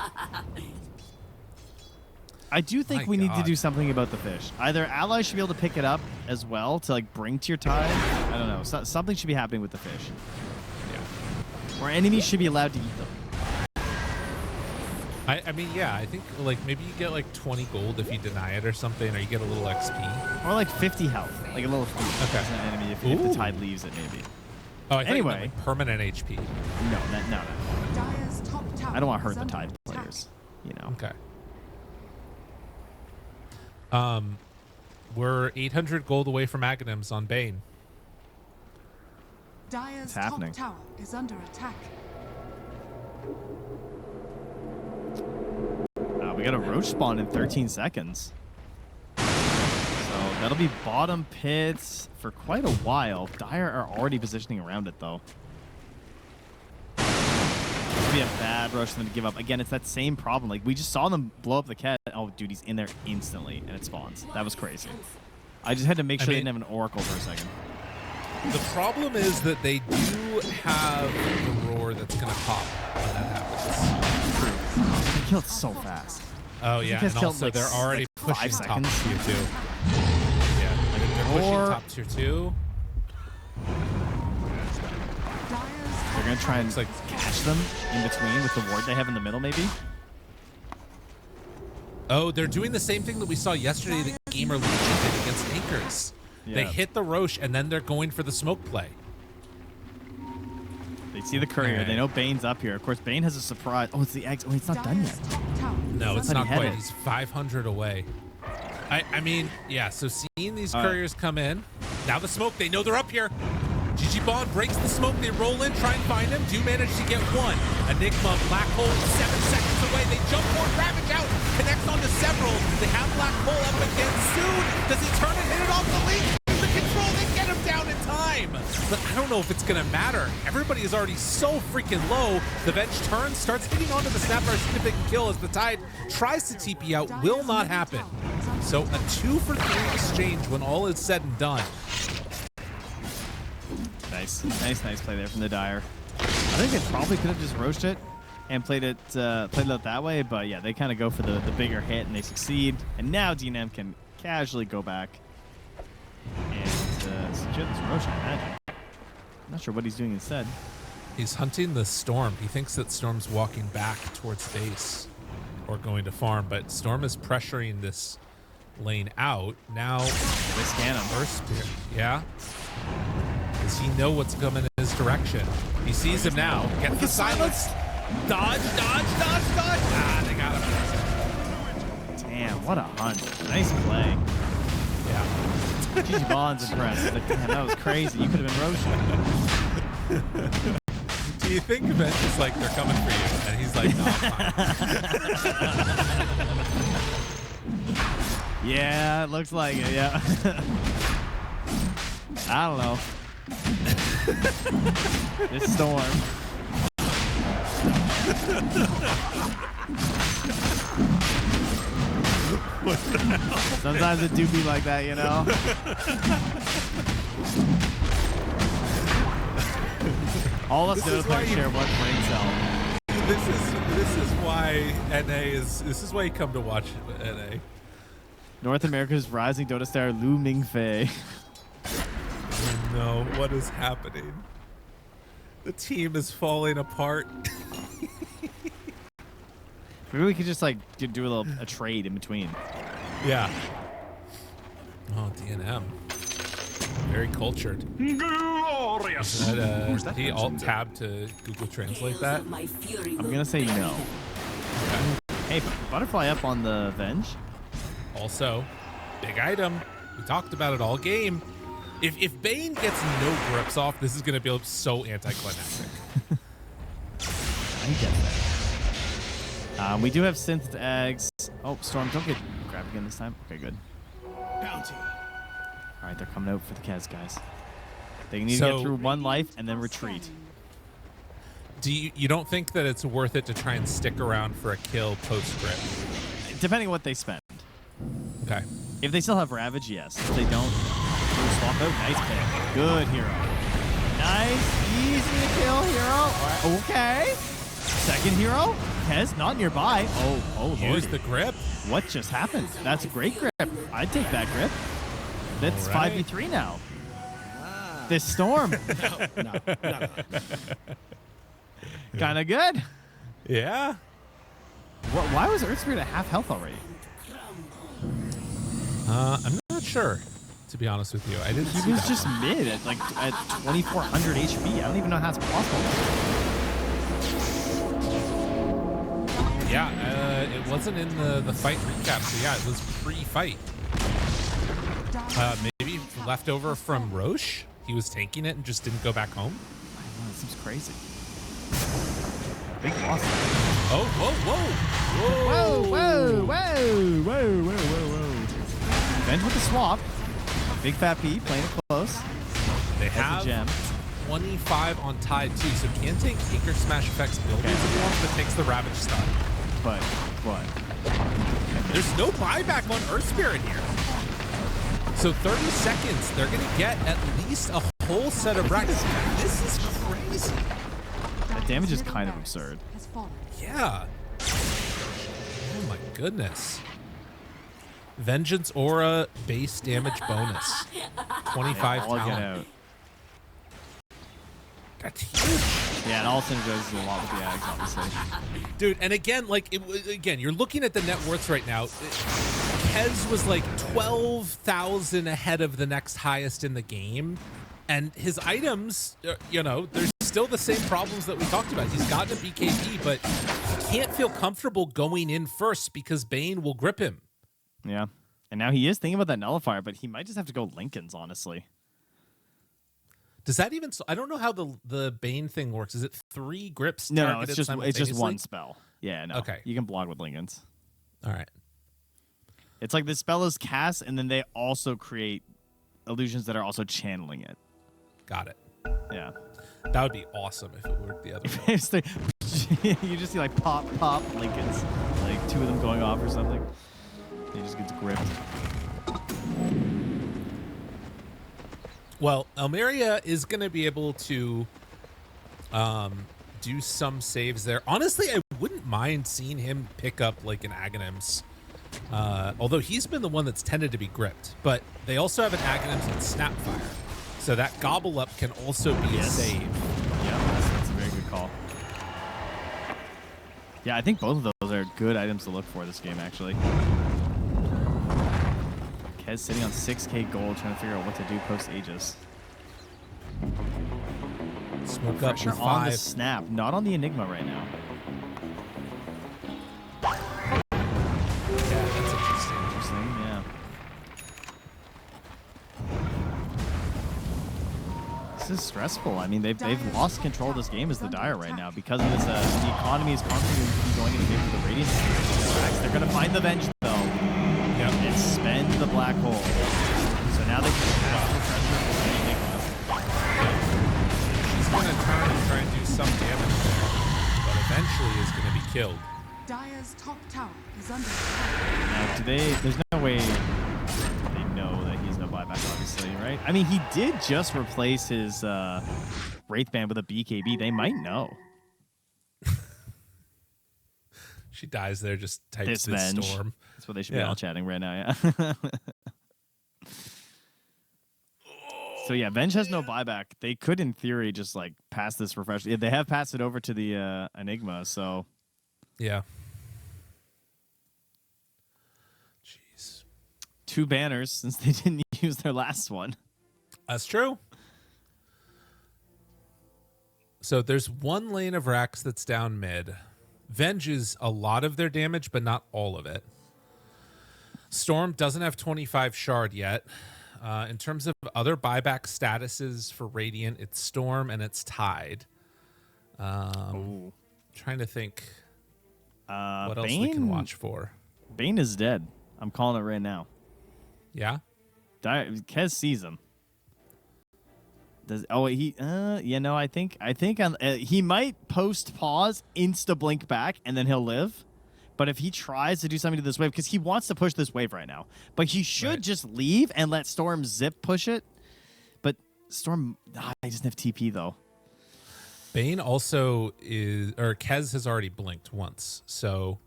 I do think My we need to God. do something about the fish. Either allies should be able to pick it up as well to like bring to your tide. I don't know. Something should be happening with the fish. Yeah. Or enemies should be allowed to eat them. I mean, yeah, I think like maybe you get like 20 gold if you deny it or something, or you get a little XP. Or like 50 health. Like a little food. Okay. As an enemy if the Ooh. tide leaves it, maybe. Oh, I thought you meant, Anyway. like permanent HP. No. Dire's top tower I don't want to hurt is the under tide attack. players. You know. Okay. We're 800 gold away from Aghanims on Bane. Dire's happening. top tower is under attack. We got a roach spawn in 13 seconds. So that'll be bottom pits for quite a while. Dire are already positioning around it, though. This would be a bad rush for them to give up. Again, it's that same problem. Like, we just saw them blow up the cat. Oh, dude, he's in there instantly, and it spawns. That was crazy. I just had to make sure they didn't have an oracle for a second. The problem is that they do have the roar that's going to pop when that happens. He killed so fast. Oh, He yeah, just and killed, also like, they're already like 5 pushing top seconds. tier 2. Yeah, I think they're pushing Or- top tier 2. They're going to try and Looks like catch them in between with the ward they have in the middle, maybe. Oh, they're doing the same thing that we saw yesterday that Gamer Legion did against Anchors. They Yeah. hit the Roche, and then they're going for the smoke play. They see the courier. Alright. They know Bane's up here. Of course, Bane has a surprise. Oh, it's the eggs. Oh, it's not done Dire's yet. top tower No, is it's under not he had quite. it. He's 500 away. I mean, yeah, so seeing these All right. couriers come in, now the smoke, they know they're up here. GG Bond breaks the smoke, they roll in, try and find him, do manage to get one. Enigma, Black Hole, 7 seconds away, they jump for it, Ravage out, connects onto several, they have Black Hole up again soon. Does he turn and hit it off the lead? The control, they get him down in time. But I don't know if it's gonna matter. Everybody is already so freaking low. The bench turns, starts hitting onto the Snapper, see if they can kill as the Tide tries to TP out, will not happen. So a 2 for 3 exchange when all is said and done. Nice play there from the Dire. I think they probably could have just roached it and played it out that way, but yeah, they kind of go for the bigger hit and they succeed. And now DNM can casually go back and secure this roach, I imagine. I'm not sure what he's doing instead. He's hunting the Storm. He thinks that Storm's walking back towards base. or going to farm, but Storm is pressuring this lane out. Now, They scan him. Earth Spirit, yeah. Does he know what's coming in his direction? He sees him now. Gets the silence. Dodge, dodge, dodge, dodge. Ah, they got him. Damn, what a hunt. Nice play. Yeah. GG Bond's impressed. Like, damn, that was crazy. You could have been Roche. Do you think Venge is like, they're coming for you? And he's like, no, I'm fine. Yeah, it looks like it, yeah. I don't know. This Storm. Sometimes it do be like that, you know? All of us know players share one brain cell. This is why this is why you come to watch NA. North America's rising Dota star Lu Mingfei. Oh no, what is happening? The team is falling apart. Maybe we could just like do a trade in between. Yeah. Oh, DNM. Very cultured. Glorious. Did he alt-tab to Google Translate that? I'm gonna say no. Hey, butterfly up on the Venge. Also, big item. We talked about it all game. If Bane gets no grips off, this is going to be so anticlimactic. I get that. We do have synth eggs. Oh, Storm, don't get grabbed again this time. Okay, good. Bounty. All right, they're coming out for the Kez, guys. They need to So- get through one life and then retreat. Do you don't think that it's worth it to try and stick around for a kill post grip? Depending on what they spend. Okay. If they still have Ravage, yes. If they don't, swap out. Nice pick. Good hero. Nice, easy to kill hero. All right, okay. Second hero. Kez not nearby. Oh, Use Lord. the grip. What just happened? That's a great grip. I'd take that grip. That's All right. 5v3 now. This Storm. No. Kind of good. Yeah. Why was Earth Spirit at half health already? I'm not sure, to be honest with you. I didn't see He was that just one. mid at 2400 HP. I don't even know how it's possible. Yeah, it wasn't in the fight recap, so yeah, it was pre-fight. Maybe leftover from Roche? He was tanking it and just didn't go back home? I don't know, it seems crazy. Big loss. Oh, whoa, whoa. Whoa. Venge with the swap. Big Fat P playing it close. They That's a have gem. 25 on Tide too, so can take Acre Smash effects buildings if you want, but takes the Ravage stun. But what? There's no buyback on Earth Spirit here. So 30 seconds, they're going to get at least a whole set of racks. This is crazy. That damage is kind of absurd. Has fallen. Yeah. Oh my goodness. Vengeance Aura base damage bonus. 25 All get talent. out. That's huge. Yeah, and all synergizes a lot with the Ags, obviously. Dude, and again, again, you're looking at the net worths right now. Kez was like 12,000 ahead of the next highest in the game. And his items, there's still the same problems that we talked about. He's gotten a BKB, but he can't feel comfortable going in first because Bane will grip him. Yeah. And now he is thinking about that nullifier, but he might just have to go Lincoln's, honestly. Does that even? I don't know how the Bane thing works. Is it 3 grips? No, targeted it's just simultaneously? one spell. Yeah, no. Okay. You can block with Lincoln's. All right. It's like the spell is cast, and then they also create illusions that are also channeling it. Got it. Yeah. That would be awesome if it worked the other way. It's the- you just see like pop, Lincolns. Like 2 of them going off or something. He just gets gripped. Well, Ilmeria is going to be able to do some saves there. Honestly, I wouldn't mind seeing him pick up like an Aghanims. Although he's been the one that's tended to be gripped. But they also have an Aghanims and Snapfire. So that Gobble Up can also be a save. Yeah, that's a very good call. Yeah, I think both of those are good items to look for this game, actually. Kez sitting on 6k gold, trying to figure out what to do post-Aegis. Smoke up Pressure with on the 5. snap, not on the Enigma right now. Yeah, that's interesting. Interesting, yeah. This is stressful. I mean, they've lost control of this game as the Dire right now because of this. The economy is constantly going into favor of the Radiant. They're going to find the Venge, though. Yep. And spend the black hole. So now they can pass the pressure over the Enigma. She's going to turn and try and do some damage there, but eventually is going to be killed. Dire's top tower is under attack. Now, there's no way they know that he has no buyback, obviously, right? I mean, he did just replace his Wraith Band with a BKB. They might know. She dies there, just types This this Venge. storm. That's what they should be all chatting right now, yeah. So yeah, Venge has no buyback. They could, in theory, just like pass this refresh. Yeah, they have passed it over to the Enigma, so Yeah. Jeez. 2 banners since they didn't use their last one. That's true. So there's one lane of Rax that's down mid. Venge is a lot of their damage, but not all of it. Storm doesn't have 25 shard yet. In terms of other buyback statuses for Radiant, it's Storm and it's Tide. Trying to think what else we can watch for. Bane is dead. I'm calling it right now. Yeah? Kez sees him. I think he might post pause, insta blink back, and then he'll live. But if he tries to do something to this wave, because he wants to push this wave right now, but he should just leave and let Storm zip push it. But Storm, he doesn't have TP though. Bane also Kez has already blinked once, so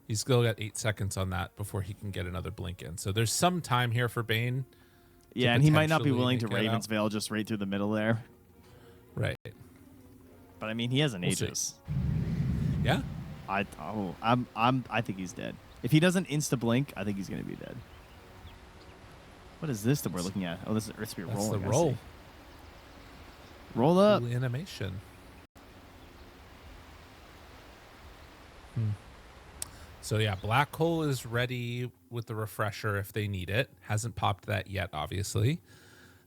he's still got 8 seconds on that before he can get another blink in. So there's some time here for Bane. Yeah, and he might not be potentially willing to make it Raven's out. Veil just right through the middle there. Right. But I mean, he has an We'll see. Aegis. Yeah? I think he's dead. If he doesn't insta blink, I think he's gonna be dead. What is this that we're looking at? Oh, this is Earth Spear That's rolling. the I roll. see. Roll up. Cool animation. So yeah, Black Hole is ready with the refresher if they need it. Hasn't popped that yet, obviously.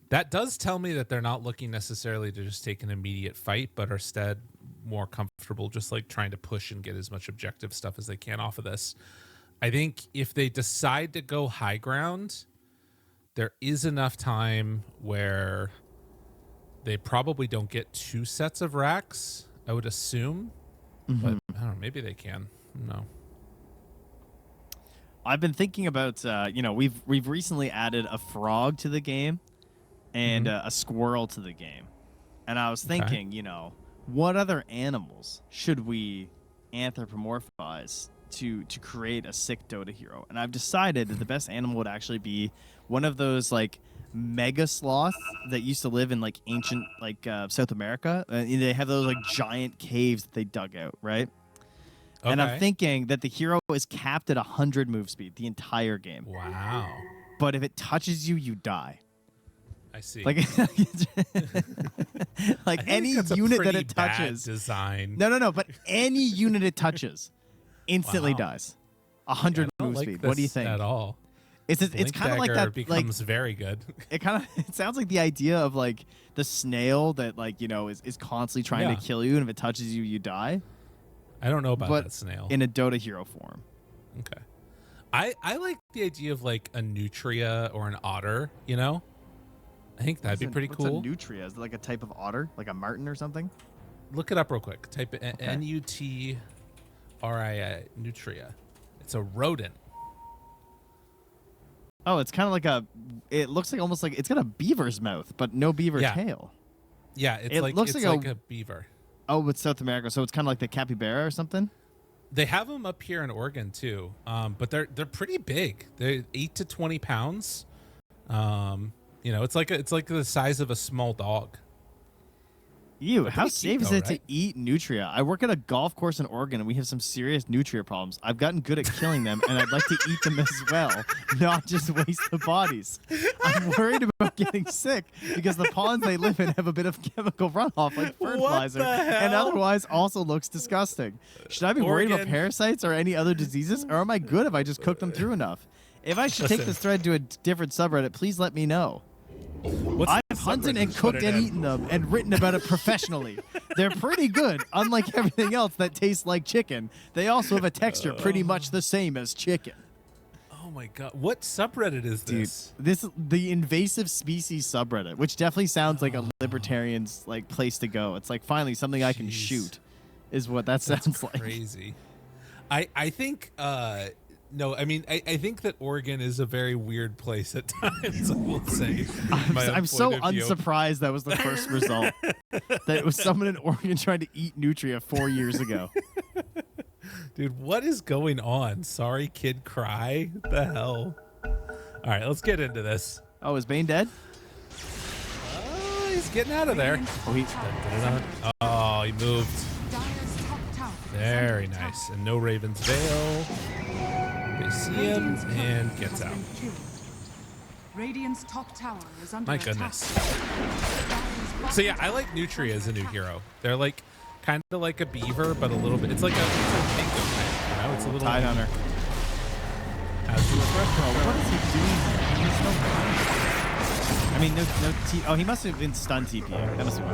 That does tell me that they're not looking necessarily to just take an immediate fight, but are instead more comfortable just like trying to push and get as much objective stuff as they can off of this. I think if they decide to go high ground, there is enough time where they probably don't get 2 sets of racks, I would assume. But I don't know, maybe they can. No. I've been thinking about we've recently added a frog to the game and a squirrel to the game. And I was thinking, what other animals should we anthropomorphize to create a sick Dota hero? And I've decided that the best animal would actually be one of those like mega sloth that used to live in like ancient South America. They have those like giant caves that they dug out, right? Okay. And I'm thinking that the hero is capped at 100 move speed the entire game. Wow. But if it touches you, you die. I see. Like, I think any that's a unit that pretty it bad touches. design. No. But any unit it touches instantly Wow. dies. 100 I don't move like speed. What do you this think? At all. It's Blink kind of like Dagger that. becomes very good. It sounds like the idea of like the snail that is constantly trying to kill you, and if it touches you, you die. I don't know about But that snail. in a Dota hero form. Okay. I like the idea of like a nutria or an otter, I think that'd be pretty cool. What's a nutria? Is it like a type of otter, like a marten or something? Look it up real quick. Type Nutria, nutria. It's a rodent. Oh, it's kind of like it looks like almost like it's got a beaver's mouth, but no beaver tail. Yeah, it's It like looks it's like like a beaver. Oh, it's South America, so it's kind of like the capybara or something? They have them up here in Oregon too, but they're pretty big. They're 8 to 20 pounds. It's like the size of a small dog. Ew, They're how pretty safe cute is though, it right? to eat nutria? I work at a golf course in Oregon, and we have some serious nutria problems. I've gotten good at killing them, and I'd like to eat them as well, not just waste the bodies. I'm worried about getting sick because the ponds they live in have a bit of chemical runoff, like fertilizer, the and hell? otherwise also looks disgusting. Should I be worried about Oregon. parasites or any other diseases, or am I good if I just cook them through enough? If I should take Listen. this thread to a different subreddit, please let me know. What's I've the hunted subreddit? and Just cooked put it and in. eaten them and written about it professionally. They're pretty good, unlike everything else that tastes like chicken. They also have a texture pretty much the same as chicken. Oh my god, what subreddit is Dude, this? the invasive species subreddit, which definitely sounds like a libertarian's like place to go. It's like finally something I can Jeez. shoot, is what that sounds like. Crazy. I think no, I mean I think that Oregon is a very weird place at times. I will say. My own I'm so point of view. unsurprised that was the first result. That it was someone in Oregon trying to eat nutria 4 years ago. Dude, what is going on? Sorry, kid, cry. What the hell? All right, let's get into this. Oh, is Bane dead? Oh, he's getting out of there. Oh, he. Oh, he moved. Dire's top tower is Very under attack. nice. And no Raven's Veil. They see him Radiant's and turret gets has out. been killed. Radiant's top tower is under My attack. goodness. Dire's So yeah, bottom I like tower is Nutria as a under new attack. hero. They're like kind of like a beaver, but a little bit. It's like a tango type, you know? It's a little Tide Hunter. As you Bro, what is he doing here? He's no I mean, no T. Oh, he must have been stun TP. That must be why.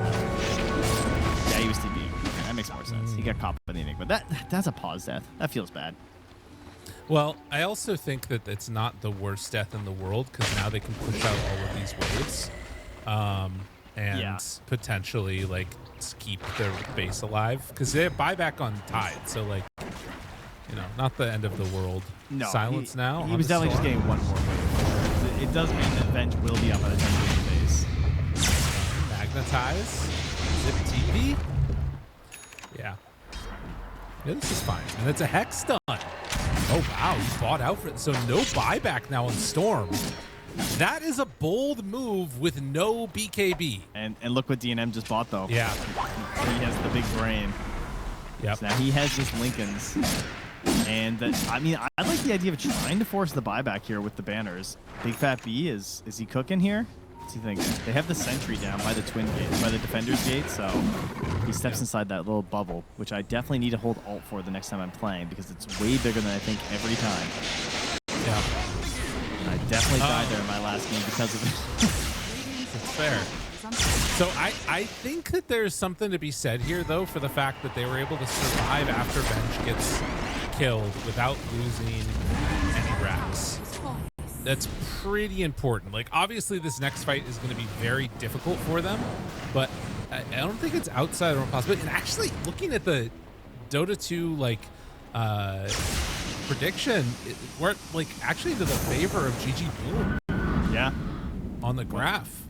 Yeah, he was TP. Okay, that makes more sense. He got caught by the enigma. That's a pause death. That feels bad. Well, I also think that it's not the worst death in the world because now they can push out all of these waves, and Yeah. potentially like keep their base alive because they have buyback on Tide. So like, you know, not the end of the world. No. Silence now. He on was the definitely just storm. getting one more wave. It does mean that Venge will be up by the time he gets the base. Magnetize. Zip TP. Yeah. Yeah, this is fine. And it's a Hex stun. Oh, wow. He bought out for it. So no buyback now on Storm. That is a bold move with no BKB. And look what DNM just bought, though. Yeah. He has the big brain. Yep. So now he has just Lincolns. And I mean, I like the idea of trying to force the buyback here with the banners. Big Fat B, is he cooking here? What's he thinking? They have the sentry down by the twin gate, by the defender's gate, so he steps inside that little bubble, which I definitely need to hold alt for the next time I'm playing because it's way bigger than I think every time. Yeah. I definitely died there in my last game because of it. That's fair. So I think that there's something to be said here, though, for the fact that they were able to survive after Bench gets killed without losing any racks. That's pretty important. Like, obviously, this next fight is going to be very difficult for them, but I don't think it's outside of a possibility. And actually, looking at the Dota 2, like, prediction, we're, like, actually to the favor of GG Bloom Yeah. on the graph.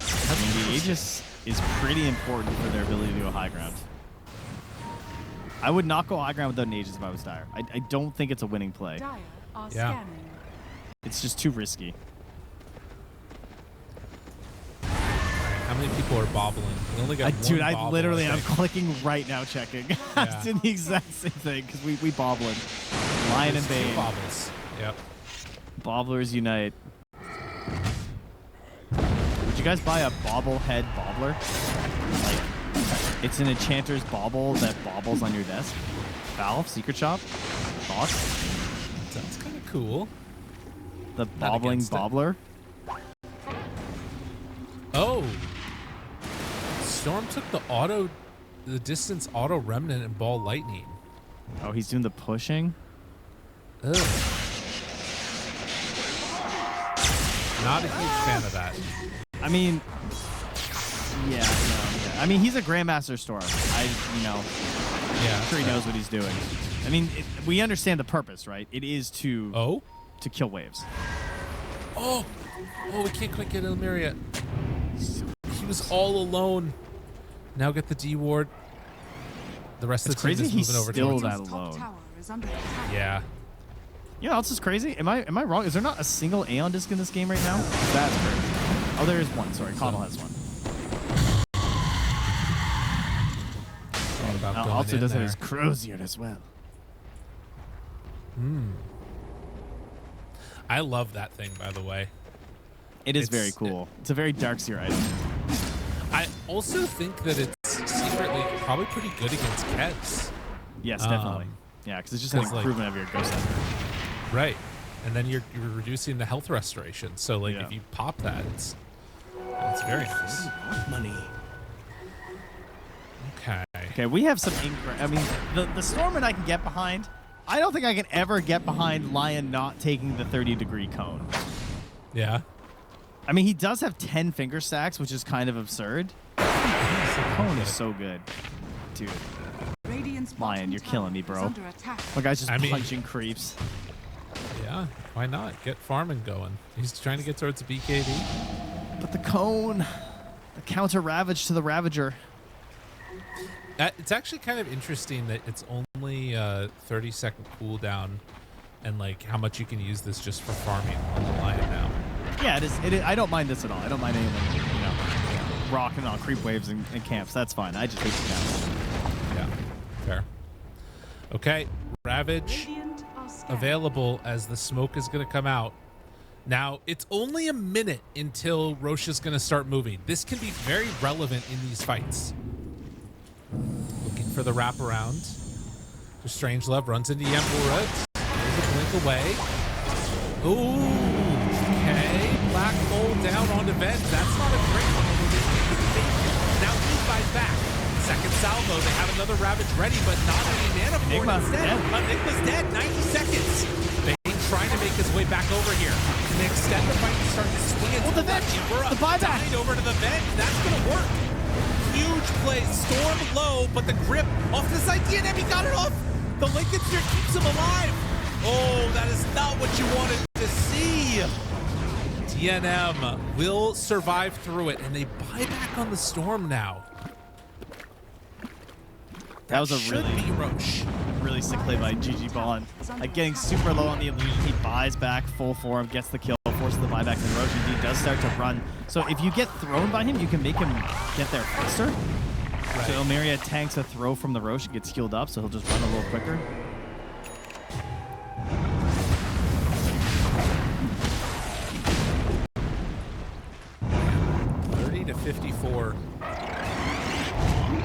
I mean, the Aegis is pretty important for their ability to go high ground. I would not go high ground without an Aegis if I was Dire. I don't think it's a winning play. Dire are Yeah. scanning. It's just too risky. How many people are bobbling? We only got one Dude, I bobble, literally am think. clicking right now checking. I was doing the exact same thing because we bobbling. Lion and There's two Bane. bobbles. Yep. Bobblers unite. Would you guys buy a bobblehead bobbler? Like, it's an enchanter's bauble that bobbles on your desk. Valve, Secret Shop. Thoughts? Sounds kind of cool. The bobbling against it. bobbler. Oh. Storm took the distance auto remnant and ball lightning. Oh, he's doing the pushing. Ugh. Not a huge fan of that. I mean, yeah. I mean, he's a Grandmaster Storm. Yeah. I'm sure he knows what he's doing. I mean, we understand the purpose, right? It is to kill waves. Oh, we can't quite get Ilmeria. He was all alone. Now get the D ward. The rest of the It's team crazy is he's moving over still towards that him. Top alone. tower is under attack. Yeah. You know, else is crazy. Am I wrong? Is there not a single Aeon disc in this game right now? That's crazy. Oh, there is one. Sorry, Connell has one. going also in does have there. his Crozier as well. I love that thing, by the way. It is It's- very cool. It's a very Darkseer item. I also think that it's secretly probably pretty good against Keds. Yes, definitely. Yeah, because it's just an 'cause, like- improvement of your Ghost Hunter. Right. And then you're reducing the health restoration. So like Yeah. if you pop that, it's very nice. Money. Okay. Okay, we have some I mean, the Stormman I can get behind. I don't think I can ever get behind Lion not taking the 30-degree cone. Yeah. I mean, he does have 10 finger stacks, which is kind of absurd. The cone is so good. Dude, Radiant's Lion, bottom you're tower killing me, is bro. under attack. my guy's just I mean- punching creeps. Yeah. Why not? Get farming going. He's trying to get towards the BKB. But the cone, the counter ravage to the Ravager. It's actually kind of interesting that it's only a 30-second cooldown and like how much you can use this just for farming on the Lion now. Yeah, it is. I don't mind this at all. I don't mind anything, rocking on creep waves and camps. That's fine. I just hate the camps. Yeah. Fair. Okay. Ravage Radiant are scattered. available as the smoke is going to come out. Now, it's only a minute until Roche is going to start moving. This can be very relevant in these fights. Looking for the wraparound. The Strangelove runs into Yambura. There's a blink away. Ooh, okay. Black hole down onto Vent. That's not a great one. Now he fights back. Second salvo. They have another Ravage ready, but not any mana for it Enigma's instead. dead. Enigma's dead. 90 seconds. Bane trying to make his way back over here. Can they extend the fight and start to swing it Oh, to the the Vent. Yambura The buyback. died over to the Vent. That's going to work. Huge play. Storm low, but the grip off this idea. And he got it off. The Lincoln Sphere keeps him alive. Oh, that is not what you wanted to see. TNM will survive through it, and they buy back on the Storm now. That was a should really, be Roche. really sick play by GG Bond. Like getting super low on the illusion, he buys back full form, gets the kill, forces the buyback, and Roche indeed does start to run. So if you get thrown by him, you can make him get there faster. Right. So Ilmeria tanks a throw from the Roche and gets healed up, so he'll just run a little quicker. To 54.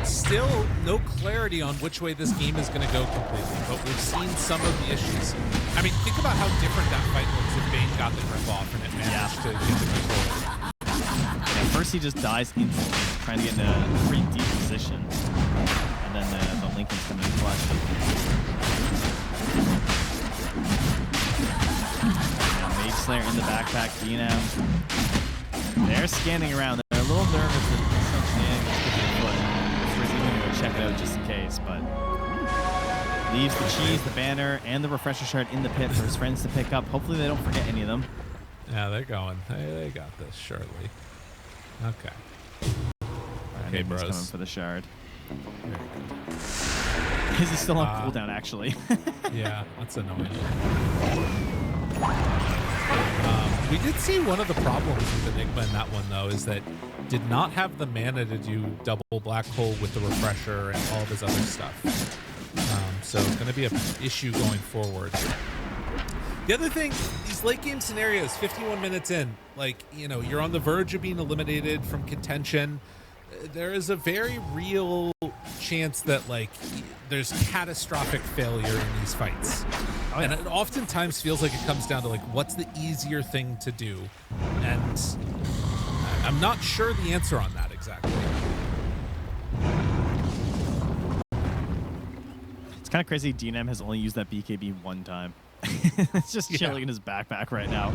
Still no clarity on which way this game is going to go completely, but we've seen some of the issues. I mean, think about how different that fight looks if Bane got the grip off and it managed to get the control. Yeah, first he just dies instantly, trying to get in a pretty deep position. And then the Lincoln's coming in clutch. Yeah, Mage Slayer in the backpack, DNM. They're scanning around. They're a little nervous that some shenanigans could be afoot. So he's even going to check it out just in case, but leaves the cheese, the banner, and the refresher shard in the pit for his friends to pick up. Hopefully they don't forget any of them. Yeah, they're going. They got this, surely. Okay. Okay, Enigma's bros. coming for the shard. Is he still on cooldown, actually? Yeah, that's annoying. We did see one of the problems with Enigma in that one, though, is that did not have the mana to do double black hole with the refresher and all of his other stuff. So it's going to be an issue going forward. The other thing, these late game scenarios, 51 minutes in, like, you're on the verge of being eliminated from contention. There is a very real chance that, like, there's catastrophic failure in these fights. Oh, yeah. And it oftentimes feels like it comes down to, like, what's the easier thing to do? And I'm not sure the answer on that exactly. It's kind of crazy DNM has only used that BKB one time. It's just chilling in his backpack right now.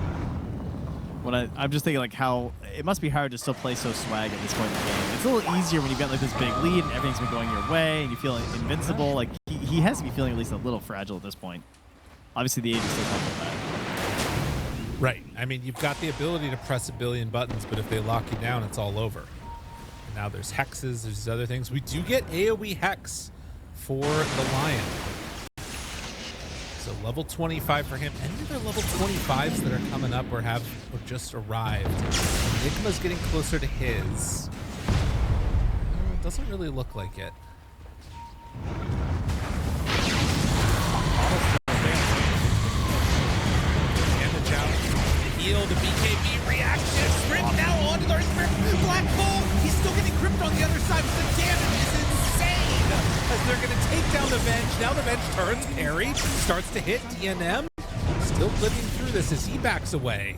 When I'm just thinking, like, how it must be hard to still play so swag at this point in the game. It's a little easier when you've got, like, this big lead and everything's been going your way and you feel invincible. Like, he has to be feeling at least a little fragile at this point. Obviously, the age is still coming with that. Right. I mean, you've got the ability to press a billion buttons, but if they lock you down, it's all over. And now there's hexes, there's these other things. We do get AoE hex for the Lion. So level 25 for him. Any other level 25s that are coming up or just arrived? Enigma's getting closer to his. It doesn't really look like it. Damage out. The heal, the BKB reaction. Sprint now onto the Black Hole. He's still getting gripped on the other side, but the damage is insane. As they're going to take down the Venge. Now the Venge turns, parry, starts to hit DNM. Still living through this as he backs away.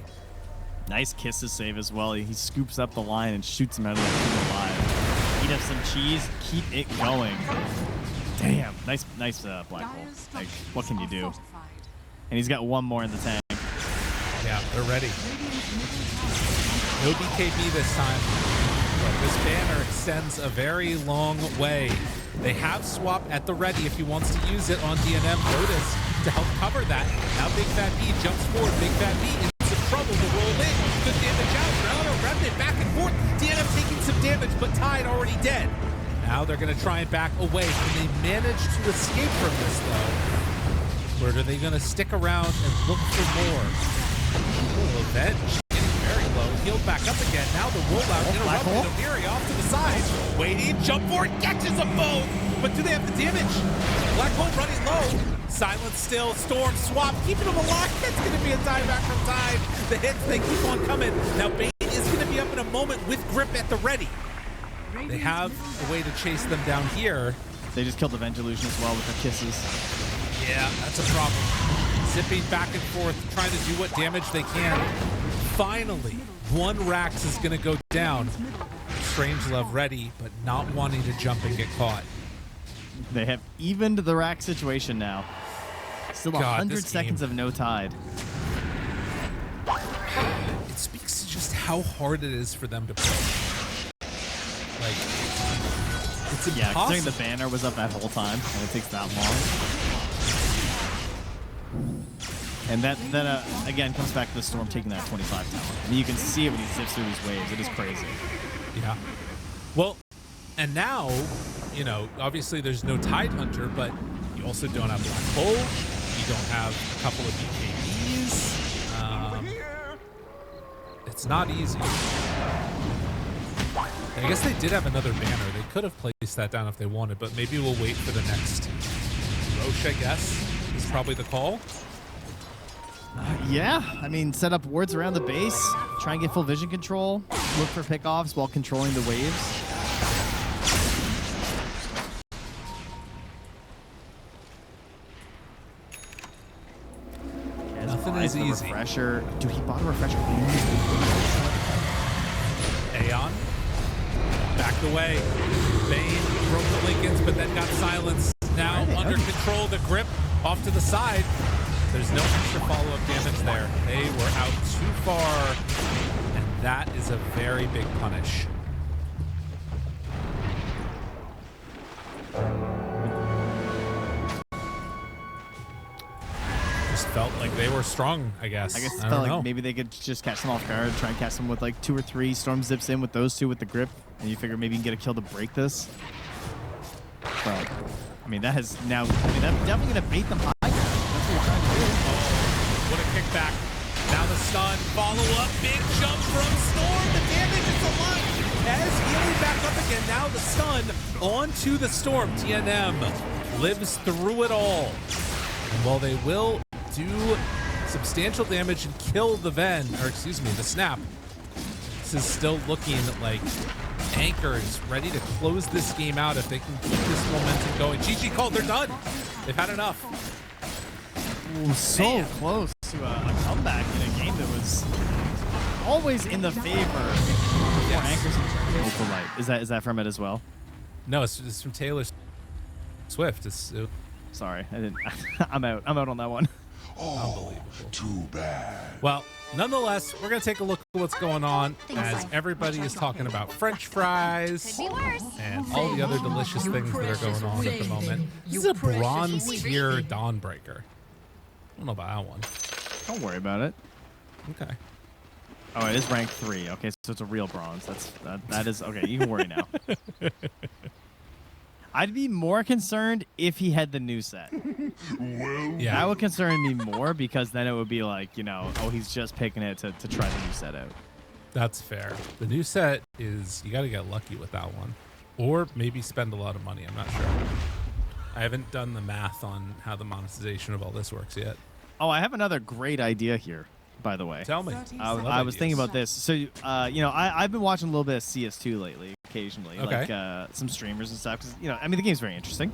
Nice kisses save as well. He scoops up the line and shoots him out of the team alive. Eat up some cheese, keep it going. Damn, nice Black Hole. Like, what can you do? And he's got one more in the tank. Yeah, they're ready. No BKB this time. But this banner extends a very long way. They have swap at the ready if he wants to use it on DNM. Lotus to help cover that. Now Big Fat B jumps forward. Big Fat B in some trouble to roll in. Good damage out. Another remnant back and forth. DNM taking some damage, but Tide already dead. Now they're going to try and back away. Can they manage to escape from this, though? Or are they going to stick around and look for more? Oh, Venge getting very low. Healed back up again. Now the rollout interrupted. Ilmeria off to the side. Waiting. Jump forward. Catches them both. But do they have the damage? Black Hole running low. Silence still. Storm swap. Keeping them alive. That's going to be a dieback from Tide. The hits, they keep on coming. Now Bane is going to be up in a moment with grip at the ready. They have a way to chase them down here. They just killed the Venge Illusion as well with their kisses. Yeah, that's a problem. Zipping back and forth, trying to do what damage they can. Finally, one Rax is going to go down. Strangelove ready, but not wanting to jump and get caught. They have evened the rack situation now. Still 100 this seconds game. of no Tide. It speaks to just how hard it is for them to play. Like, it's impossible. Yeah, considering the banner was up that whole time, and it takes that long. And that again comes back to the Storm taking that 25 tower. I mean, you can see it when he zips through these waves. It is crazy. Yeah. Well, and now, you know, obviously there's no Tide Hunter, but you also don't have Black Hole. You don't have a couple of BKBs. It's not easy. I guess they did have another banner. They could have placed that down if they wanted, but maybe we'll wait for the next Roche, I guess, is probably the call. Yeah, I mean, set up wards around the base, try and get full vision control, look for pickoffs while controlling the waves. Nothing is easy. Refresher. Dude, he bought a refresher. Aeon backed away. Bane broke the Lincolns, but then got silenced. Now under control, the grip off to the side. There's no extra follow-up damage there. They were out too far, and that is a very big punish. Just felt like they were strong, I guess. I guess it I felt don't know. like maybe they could just catch them off guard, try and catch them with like 2 or 3. Storm zips in with those 2 with the grip, and you figure maybe you can get a kill to break this. But, I mean, that has now, I mean, that's definitely going to bait them high. That's what you're trying to do. Oh, what a kickback. Now the stun, follow up, big jump from Storm. The damage is a lot. As healing back up again, now the stun onto the Storm. TNM lives through it all. And while they will do substantial damage and kill the the Snap, this is still looking like Anchor is ready to close this game out if they can keep this momentum going. GG called, they're done. They've had enough. Ooh, so close to a comeback in a game that was always in the favor. Anchor's Vocal Light. Is that from it as well? No, it's from Taylor Swift. Sorry, I didn't. I'm out on that one. Unbelievable. Too bad. Well, nonetheless, we're going to take a look at what's going on as everybody is talking about French fries and all the other delicious things that are going on at the moment. This is a bronze tier Dawnbreaker. I don't know about that one. Don't worry about it. Okay. Oh, it is rank 3. Okay, so it's a real bronze. That is okay. You can worry now. I'd be more concerned if he had the new set. Yeah. That would concern me more because then it would be like, you know, oh, he's just picking it to try the new set out. That's fair. The new set is, you got to get lucky with that one. Or maybe spend a lot of money. I'm not sure. I haven't done the math on how the monetization of all this works yet. Oh, I have another great idea here, by the way. Tell me. 30 I was thinking about seconds. this. So, you know, I've been watching a little bit of CS2 lately, occasionally, Okay. like some streamers and stuff. 'Cause, you know, I mean, the game's very interesting.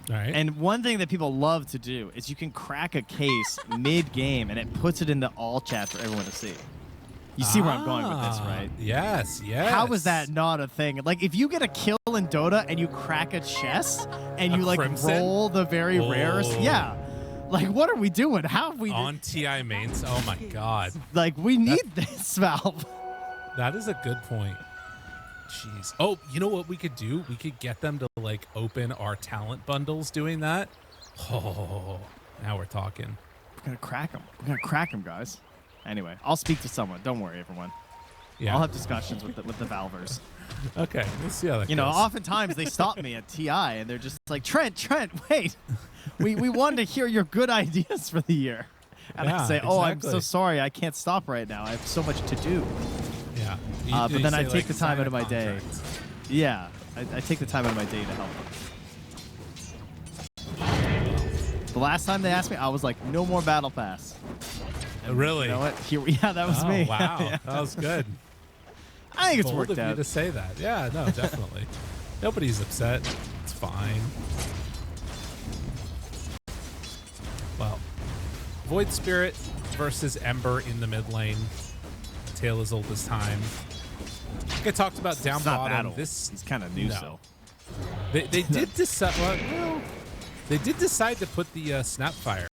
All right. And one thing that people love to do is you can crack a case mid-game, and it puts it into all chat for everyone to see. You see where I'm going with this, right? Yes, yes. How is that not a thing? Like, if you get a kill in Dota and you crack a chest and A you like crimson? roll the very rarest, Oh. yeah. Like, what are we doing? How have we? On TI mains? Oh my god. Like, we need this, Valve. That is a good point. Jeez. Oh, you know what we could do? We could get them to like open our talent bundles doing that. Oh, now we're talking. We're gonna crack them. We're gonna crack them, guys. Anyway, I'll speak to someone. Don't worry, everyone. Yeah. I'll have discussions with the Valvers. Okay. Let's see how that You know, goes. oftentimes they stop me at TI and they're just like, Trent, wait. We wanted to hear your good ideas for the year. And Yeah, I say, oh, I'm so exactly. sorry. I can't stop right now. I have so much to do. Yeah. But You then say, I take like, the time sign out a of my day. contract. Yeah, I take the time out of my day to help them. The last time they asked me, I was like, no more battle pass. Really? You know what? Yeah, that was Oh, me. wow. Yeah. That was good. I think it's Bold worked of you out. to say that. Yeah, no, definitely. Nobody's upset. It's fine. Well, Void Spirit versus Ember in the mid lane. Tale as old as time. Like I talked about down It's not bottom. battle. This It's kind of new, No. so. they did decide. Well, they did decide to put the Snapfire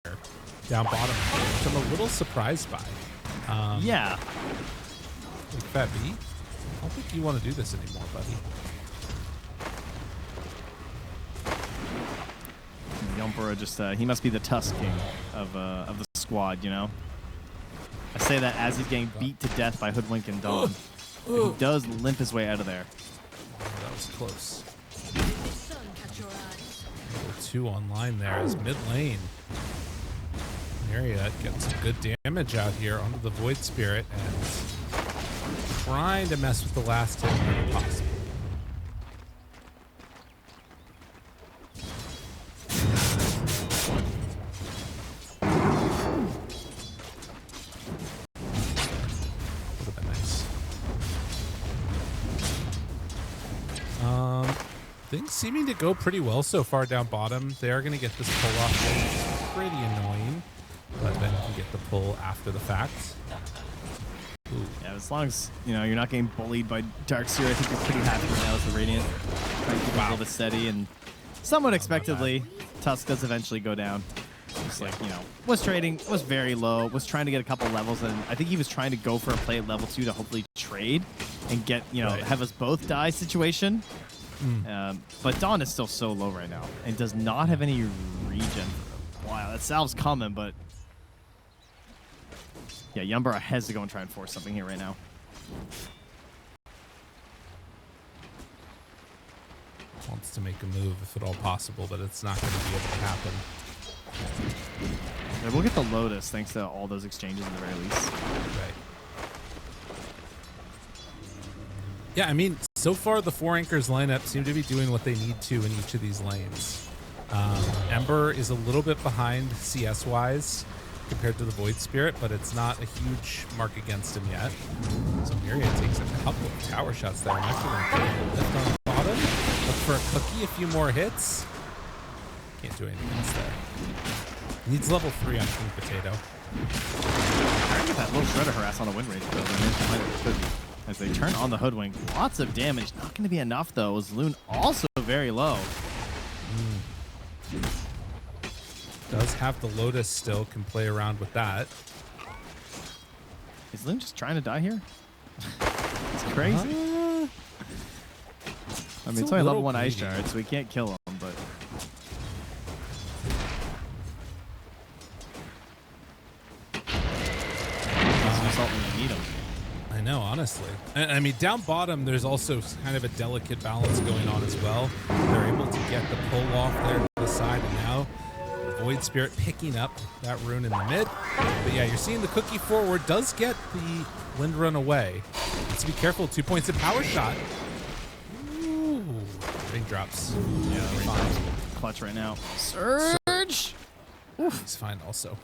down bottom, which I'm a little surprised by. Yeah. Like Fat B, I don't think you want to do this anymore, buddy. Yumpura just, he must be the Tusk King of the squad, you know? I say that as he's getting beat to death by Hoodwink and Dawn. But he does limp his way out of there. That was close. Level 2 online there is mid lane. Ilmeria getting some good damage out here onto the Void Spirit and trying to mess with the last hit whenever possible. Would have been nice. Things seeming to go pretty well so far down bottom. They are going to get this pull off, which is pretty annoying, but then you can get the pull after the fact. Ooh. Yeah, as long as, you know, you're not getting bullied by Darkseer, I think you're pretty happy right now as the Radiant. Trying to keep it a little bit steady, and somewhat expectedly, Tusk does eventually go down. Just like, you know, was very low, was trying to get a couple levels, and I think he was trying to go for a play at level 2 to hopefully trade and get, you know, Right. have us both die situation. But Dawn is still so low right now and does not have any regen. Wow, that salve's coming, but yeah, Yumbura has to go and try and force something here right now. Wants to make a move if at all possible, but it's not going to be able to happen. Yeah, we'll get the Lotus thanks to all those exchanges at the very least. Right. Yeah, I mean, so far the 4 anchors lineup seem to be doing what they need to in each of these lanes. Ember is a little bit behind CS-wise compared to the Void Spirit, but it's not a huge mark against him yet. So Ilmeria takes a couple of tower shots there. I'm actually going to take a lift on the bottom. Look for a cookie, a few more hits. Can't do anything else there. Needs level 3 on King Potato. Trying to get that little shredder harass on a win rate though. As they turn on the Hoodwink. Lots of damage. Not going to be enough, though. Loon also very low. Does have the Lotus still, can play around with that. Is Loon just trying to die here? It's crazy. I mean, It's a it's only level little 1 Ice greedy. Shard, so we can't kill him, but... Assault when you need him. I know, honestly. I mean, down bottom, there's also kind of a delicate balance going on as well. They're able to get the pull off there to the side, and now Void Spirit picking up that rune in the mid. But yeah, you're seeing the cookie forward does get the Wind Run away. Needs to be careful. 2 points of power shot. Ooh, getting drops. Yeah, fine. Clutch right now. Surge! Oof. He's fine also.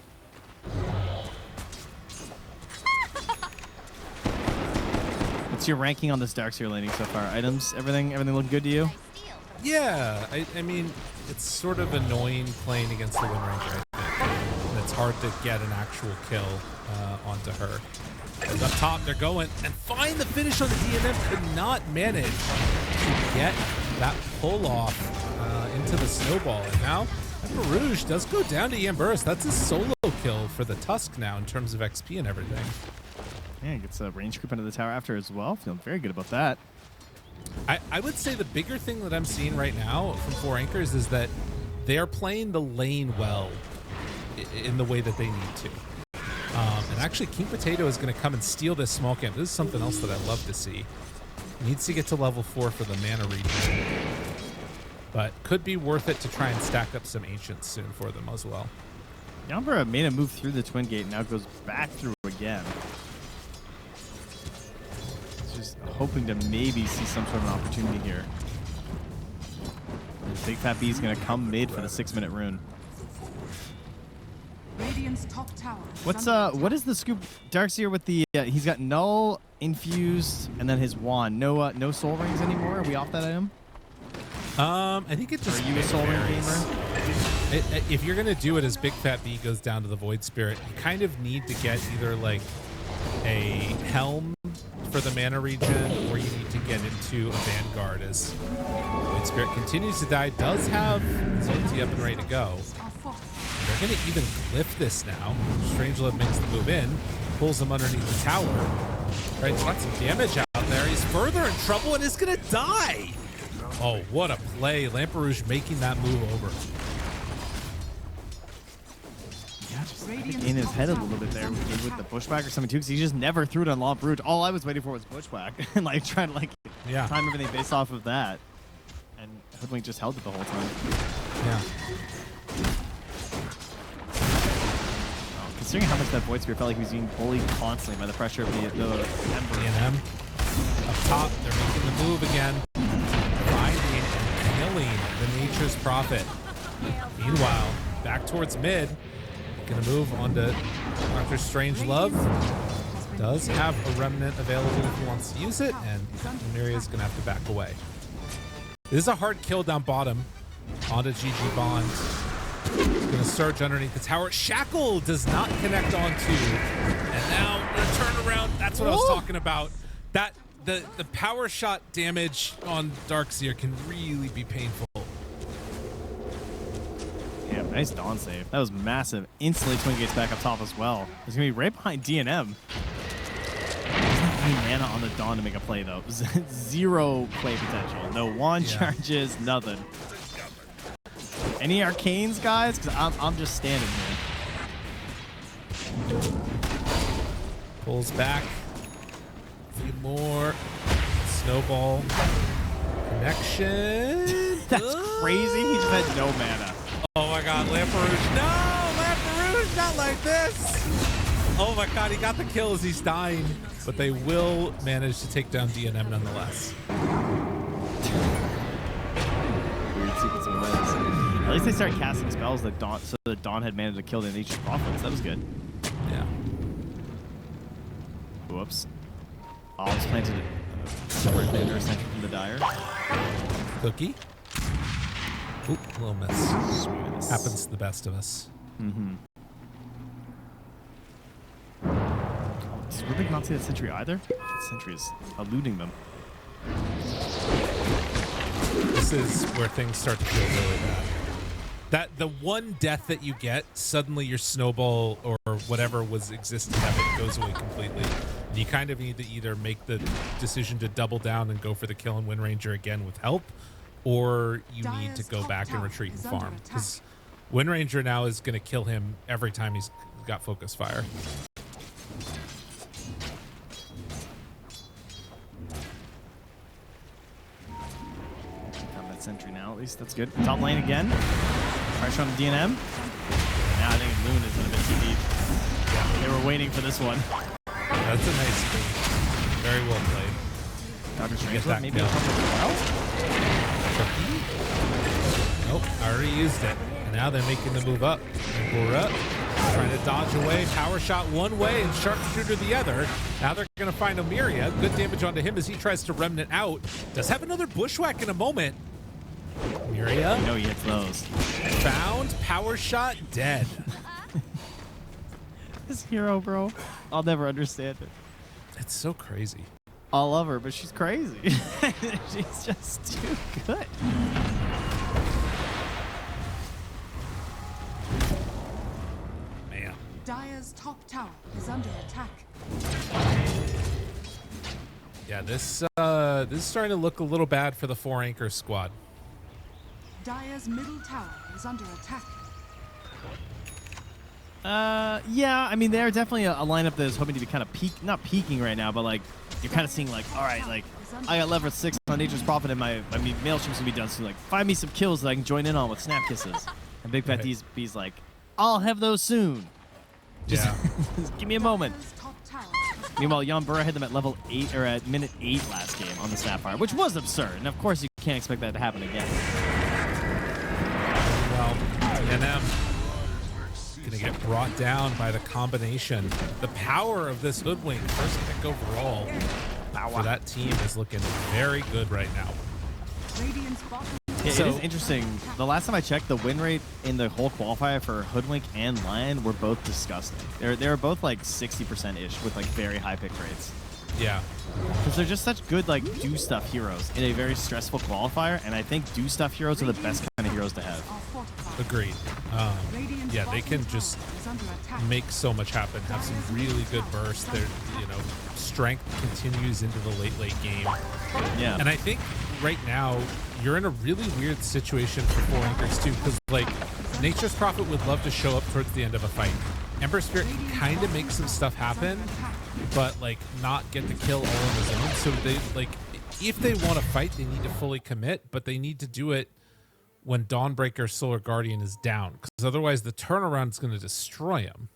What's your ranking on this Darkseer laning so far? Items, everything looking good to you? Yeah, I mean, it's sort of annoying playing against the Wind Ranger, I think. And it's hard to get an actual kill onto her. And up top, they're going and find the finish on the DNM. Could not manage to get that pull off into the snowball. And now, Rouge does go down to Yamburus. That's a solo kill for the Tusk now in terms of XP and everything. Yeah, gets a range creep into the tower after as well. Feeling very good about that. I would say the bigger thing that I'm seeing right now from Four Anchors is that they are playing the lane well in the way that they need to. And actually, King Potato is going to come and steal this small camp. This is something else that I love to see. Needs to get to level 4 for the mana region. But could be worth it to try and stack up some Ancients soon for them as well. Yambra made a move through the Twin Gate and now goes back through again. Just hoping to maybe see some sort of an opportunity here. And Big Fat B is going to come mid for the 6-minute rune. Radiant's top tower. What is the scoop Darkseer with the he's got null infused and then his wand. No soul rings anymore. Are we off that item? I think it just Are you a soul ring gamer? If you're gonna do it as Big Fat B goes down to the Void Spirit, you kind of need to get either like a helm for the mana region, or you need to get into a Vanguard as Void Spirit continues to die. Does have his ulti up and ready to go. They're going to even glyph this now. Strangelove makes the move in, pulls him underneath the tower. Right, he's got some damage out there. He's further in trouble and is going to die. Oh, what a play. Lamperouge making that move over. Yeah, just in his head a little bit there with the pushback or something too, because he just never threw it on Lamperouge. All I was waiting for was pushback and like trying to time everything based off of that. And Hoodwink just held it the whole time. Yeah. Considering how much that Void Spirit felt like he was being bullied constantly by the pressure of the Ember. DNM up top, they're making the move again. Finding and killing the Nature's Prophet. Meanwhile, back towards mid. Gonna move on to Dr. Strangelove. Does have a remnant available if he wants to use it, and Ilmeria is gonna have to back away. This is a hard kill down bottom onto GG Bond. Gonna surge underneath the tower. Shackle does not connect onto, and now the turnaround. That's what I was talking about. That the power shot damage on Darkseer can really be painful. Yeah, nice Dawn save. That was massive. Instantly Twin Gates back up top as well. He's gonna be right behind DNM. There's not any mana on the Dawn to make a play though. Zero play potential. No wand charges, nothing. Any arcanes, guys? Because I'm just standing here. Pulls back. A few more. Snowball. Connection. That's crazy. He just had no mana. Oh my god, Lamperouge. No! Lamperouge, not like this! Oh my god, he got the kill as he's dying. But they will manage to take down DNM nonetheless. Weird sequence of events. At least they started casting spells that Dawn, so that Dawn had managed to kill the Nature's Prophets. That was good. Yeah. Whoops. Olives planted a separate banner essentially from the Dire. Cookie. Oop, little miss. Sweetness. Happens to the best of us. Mm-hmm. Does Rubik not see that sentry either? That sentry is eluding them. This is where things start to feel really bad. That the one death that you get, suddenly your snowball or whatever was existing of it goes away completely. And you kind of need to either make the decision to double down and go for the kill and Wind Ranger again with help, or you need to go back and retreat and farm. Because Wind Ranger now is going to kill him every time he's got focus fire. Got that sentry now, at least. That's good. Top lane again. Pressure on the DNM. Now I think Loon is in a bit too deep. Yeah, they were waiting for this one. That's a nice thing. Very well played. Dr. Get that Strangelove maybe kill. a couple as well. Chucky. Nope, already used it. And now they're making the move up. And Bora trying to dodge away. Power shot one way and sharpshooter the other. Now they're going to find Ilmeria. Good damage onto him as he tries to remnant out. Does have another bushwhack in a moment. Ilmeria. You know he hits those. Found. Power shot. Dead. This hero, bro. I'll never understand it. It's so crazy. I love her, but she's crazy. She's just too good. Man. Dire's top tower is under attack. Yeah, this is starting to look a little bad for the 4 anchor squad. Dire's middle tower is under attack. Yeah, I mean, they're definitely a lineup that is hoping to be kind of not peaking right now, but like, you're kind of seeing like, all right, like, I got level 6 on Nature's Prophet, and MailChimp's gonna be done soon. Like, find me some kills that I can join in on with Snap Kisses. And Big Fat B's like, I'll have those soon. Just, just give me a moment. Dire's top tower is Meanwhile, Jan Burra had them at level 8 or at minute 8 last game on the Snapfire, which was absurd. And of course, you can't expect that to happen again. Well, TNM gonna get brought down by the combination. The power of this Hoodwink, first pick overall for that team, is looking very good right now. Radiant's bottom. Yeah, So- it is interesting. The last time I checked, the win rate in the whole qualifier for Hoodwink and Lion were both disgusting. They were both like 60%-ish with like very high pick rates. Yeah, Because they're just such good like do stuff heroes in a very stressful qualifier, and I think do stuff heroes are the best kind of heroes to have. Are fortified. agreed. Radiant's Yeah, they bottom can just tower is under attack. make so much happen, have some really good bursts. Their, strength continues into the late game. Yeah. And I think right now you're in a really weird situation for 4 anchors too, because like Nature's Prophet would love to show up towards the end of a fight. Ember Spirit kind of makes some stuff happen, but like not get the kill all on his own. So they like, if they want to fight, they need to fully commit, but they need to do it when Dawnbreaker Solar Guardian is down, because otherwise the turnaround is going to destroy him.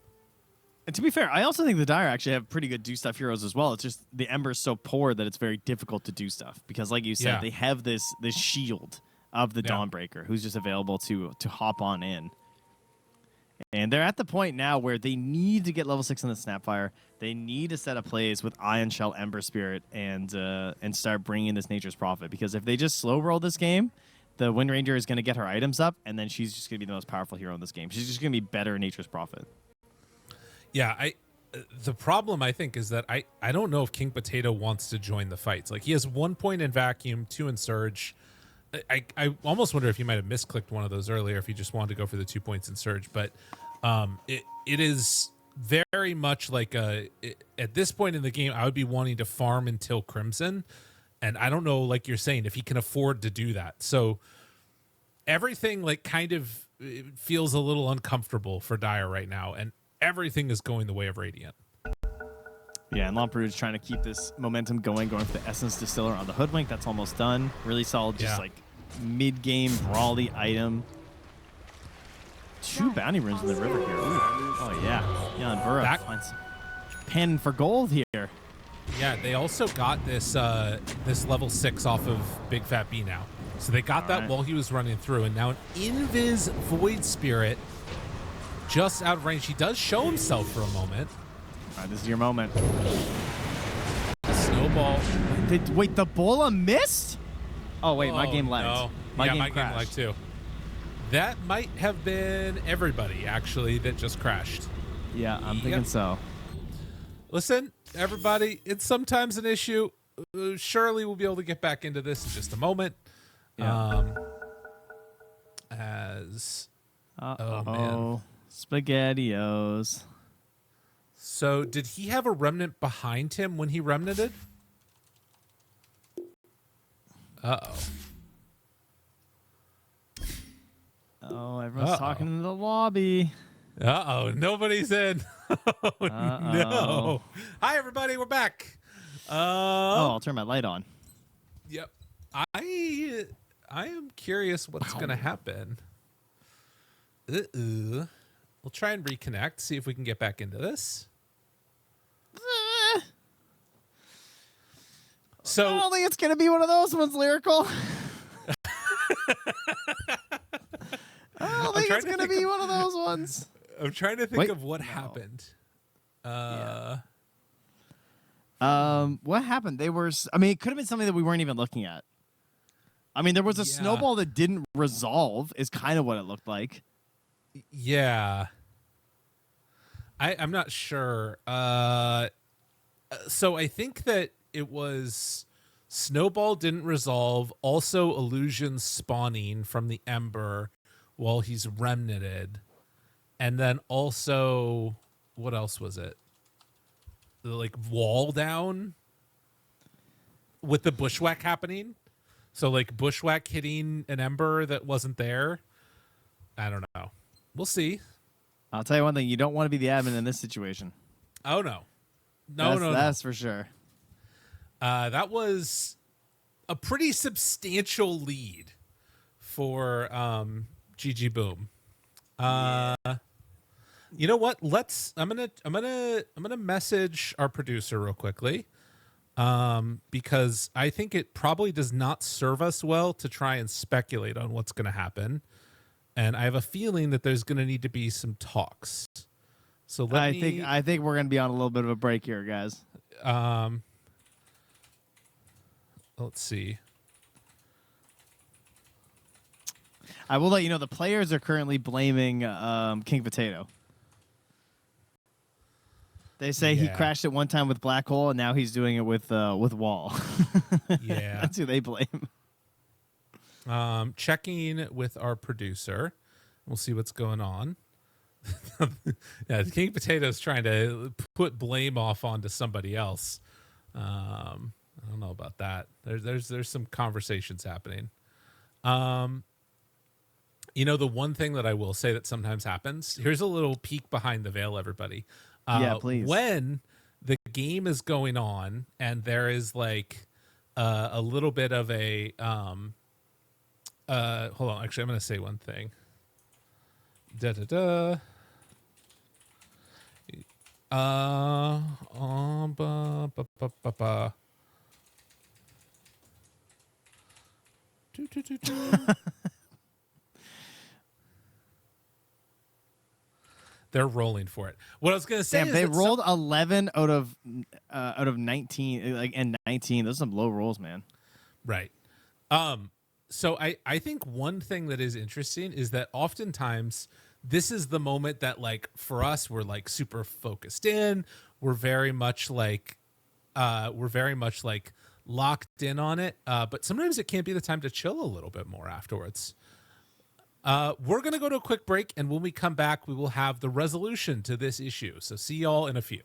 And to be fair, I also think the Dire actually have pretty good do stuff heroes as well. It's just the Ember's so poor that it's very difficult to do stuff because, like you said, Yeah. they have this shield of the Yeah. Dawnbreaker who's just available to hop on in. And they're at the point now where they need to get level 6 in the Snapfire. They need to set up plays with Ion Shell, Ember Spirit, and start bringing this Nature's Prophet. Because if they just slow roll this game, the Wind Ranger is going to get her items up, and then she's just going to be the most powerful hero in this game. She's just going to be better Nature's Prophet. Yeah, the problem I think is that I don't know if King Potato wants to join the fights. Like he has 1 point in Vacuum, 2 in Surge. I almost wonder if he might have misclicked one of those earlier if he just wanted to go for the 2 points in Surge. But it is very much like at this point in the game, I would be wanting to farm until Crimson. And I don't know, like you're saying, if he can afford to do that. So everything like kind of feels a little uncomfortable for Dire right now. And everything is going the way of Radiant. Yeah, and Lamperouge is trying to keep this momentum going for the Essence Distiller on the Hoodwink. That's almost done. Really solid, just like mid-game brawly item. 2 bounty runes in the river here. Ooh. Oh, yeah. Jan Burra finds pen for gold here. Yeah, they also got this this level 6 off of Big Fat B now. So they got that while he was running through, and now an Invis Void Spirit just out of range. He does show himself for a moment. All right, this is your moment. Snowball. Wait, the Bola missed? Oh, wait, my game lagged. No. My game game crashed. lagged too. That might have been everybody, actually, that just crashed. Yeah, I'm thinking so. Listen, everybody, it's sometimes an issue. Surely we'll be able to get back into this in just a moment. Yeah. Oh, man. SpaghettiOs. So did he have a remnant behind him when he remnanted? Uh-oh. Oh, everyone's talking in the lobby. Uh-oh, nobody's in. Oh, no. Hi, everybody, we're back. I'll turn my light on. Yep. I am curious what's going to happen. We'll try and reconnect, see if we can get back into this. I don't think it's going to be one of those ones, Lyrical. I don't think it's going to be one of those ones. I'm trying to think Wait, of what no. happened. What happened? I mean, it could have been something that we weren't even looking at. I mean, there was a snowball that didn't resolve is kind of what it looked like. Yeah. I'm not sure. So I think that it was snowball didn't resolve. Also illusion spawning from the ember while he's remnanted. And then also, what else was it? Like wall down with the bushwhack happening. So like bushwhack hitting an ember that wasn't there. I don't know. We'll see. I'll tell you one thing. You don't want to be the admin in this situation. Oh, no. That's for sure. That was a pretty substantial lead for GG Boom. You know what? I'm gonna message our producer real quickly, because I think it probably does not serve us well to try and speculate on what's going to happen, and I have a feeling that there's going to need to be some talks. So I think we're going to be on a little bit of a break here, guys. Let's see. I will let you know the players are currently blaming King Potato. They say he crashed it one time with Black Hole, and now he's doing it with Wall. Yeah, that's who they blame. Checking with our producer, we'll see what's going on. Yeah, King Potato's trying to put blame off onto somebody else. I don't know about that. There's some conversations happening. You know, the one thing that I will say that sometimes happens. Here's a little peek behind the veil, everybody. Yeah, please. When the game is going on and there is like a little bit of a hold on, actually I'm going to say one thing. They're rolling for it. What I was going to say is they rolled 11 out of 19, like, and 19. Those are some low rolls, man. Right. So I think one thing that is interesting is that oftentimes this is the moment that, like, for us, we're like super focused in. We're very much like locked in on it. But sometimes it can't be the time to chill a little bit more afterwards. We're going to go to a quick break, and when we come back, we will have the resolution to this issue. So see y'all in a few.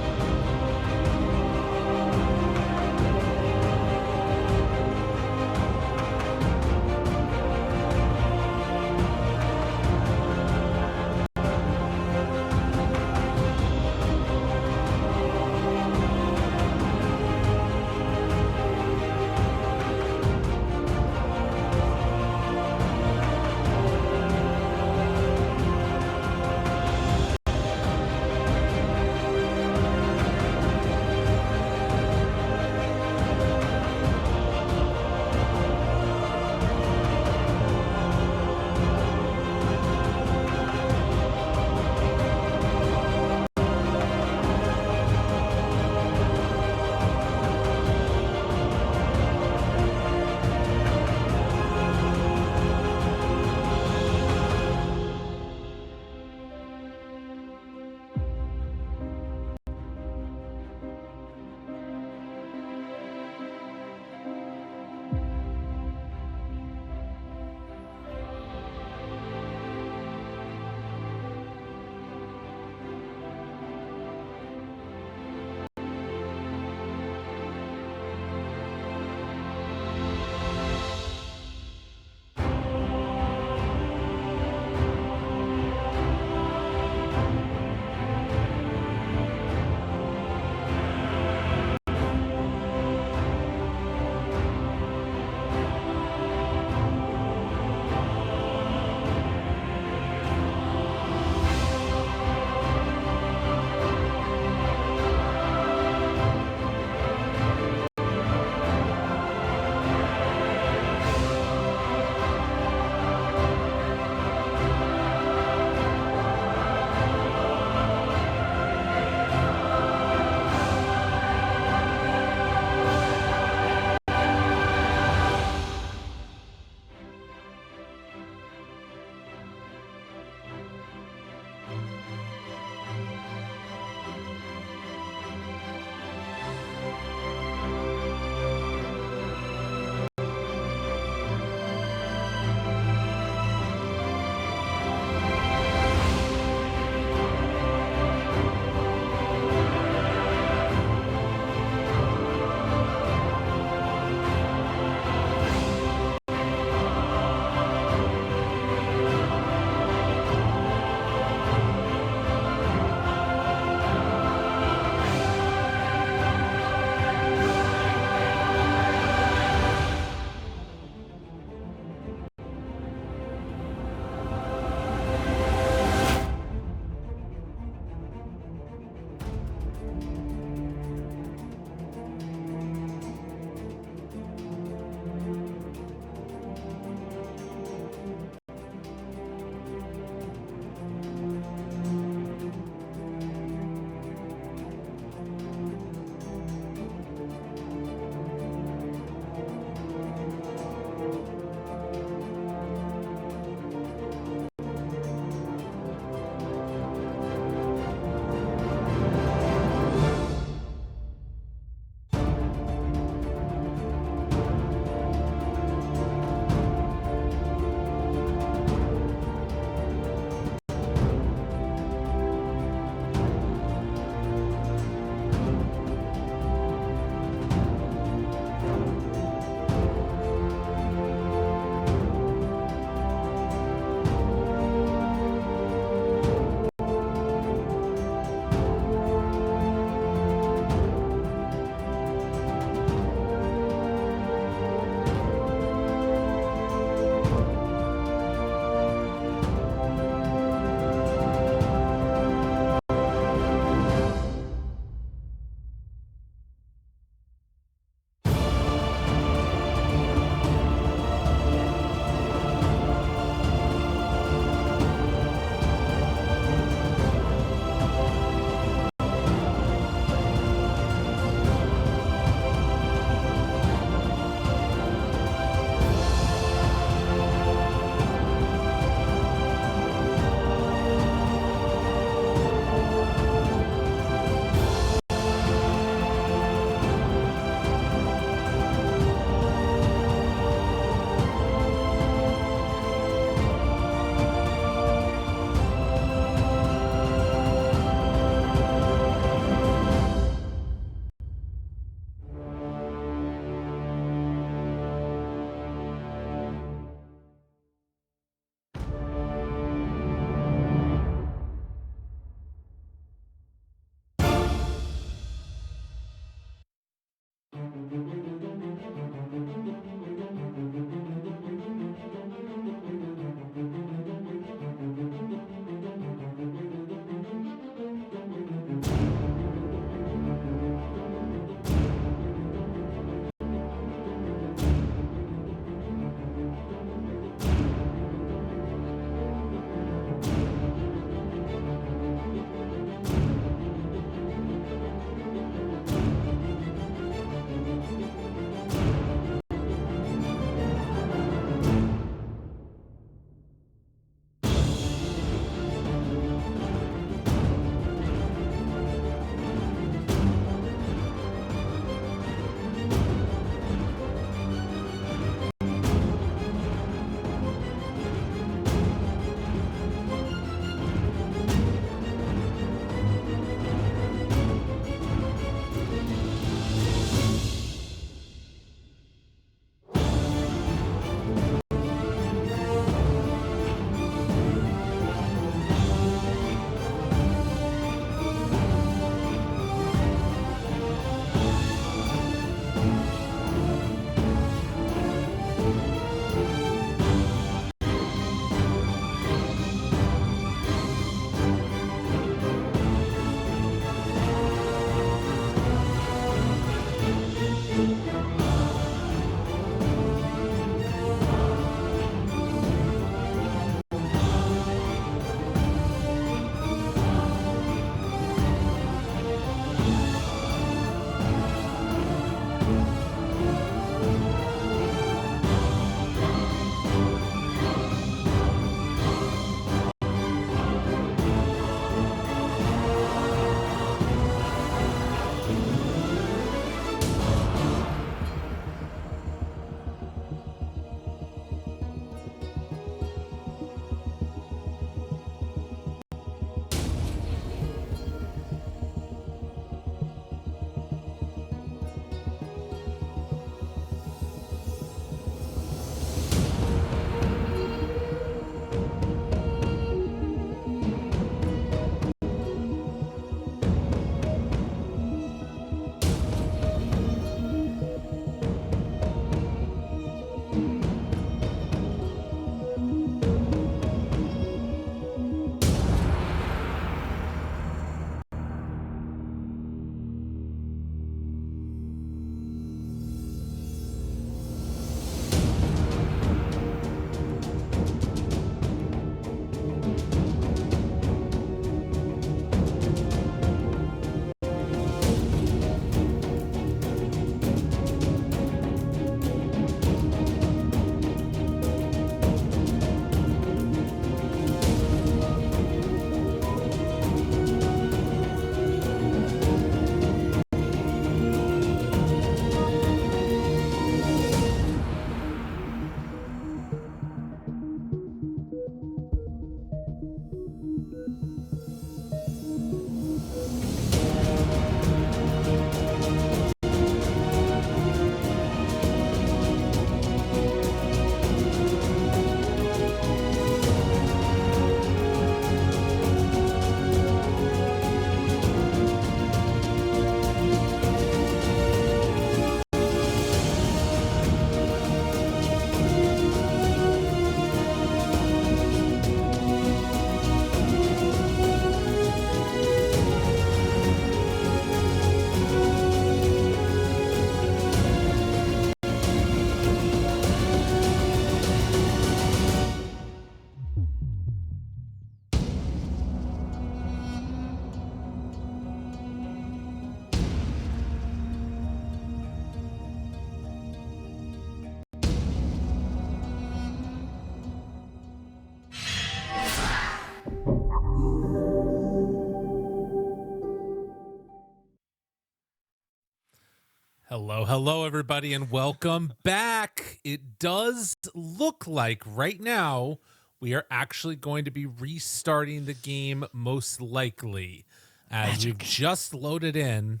Hello, everybody, and welcome back. It does look like right now we are actually going to be restarting the game, most likely, as we've just loaded in.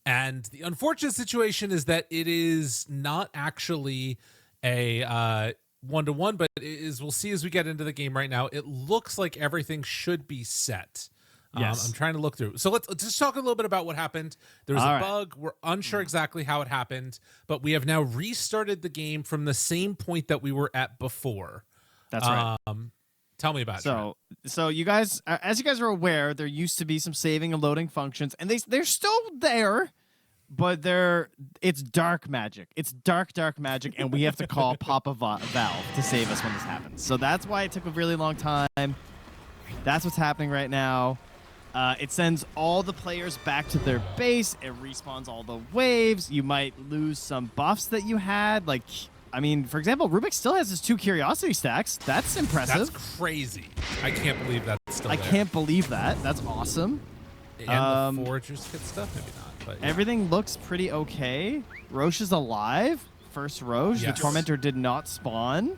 And the unfortunate situation is that it is not actually a one-to-one, but it is, we'll see as we get into the game right now. It looks like everything should be set. Yes. I'm trying to look through. So let's just talk a little bit about what happened. There was a bug. We're unsure exactly how it happened, but we have now restarted the game from the same point that we were at before. That's right. Tell me about it. So you guys, as you guys are aware, there used to be some saving and loading functions, and they're still there, but it's dark magic. It's dark magic, and we have to call Papa Valve to save us when this happens. So that's why it took a really long time. That's what's happening right now. It sends all the players back to their base. It respawns all the waves. You might lose some buffs that you had. Like, I mean, for example, Rubik still has his 2 curiosity stacks. That's impressive. That's crazy. I can't believe that's still there. I can't believe that. That's awesome. And the Foragers kit stuff, maybe not. But yeah. Everything looks pretty okay. Roche is alive. First Roche. Yes. The Tormentor did not spawn.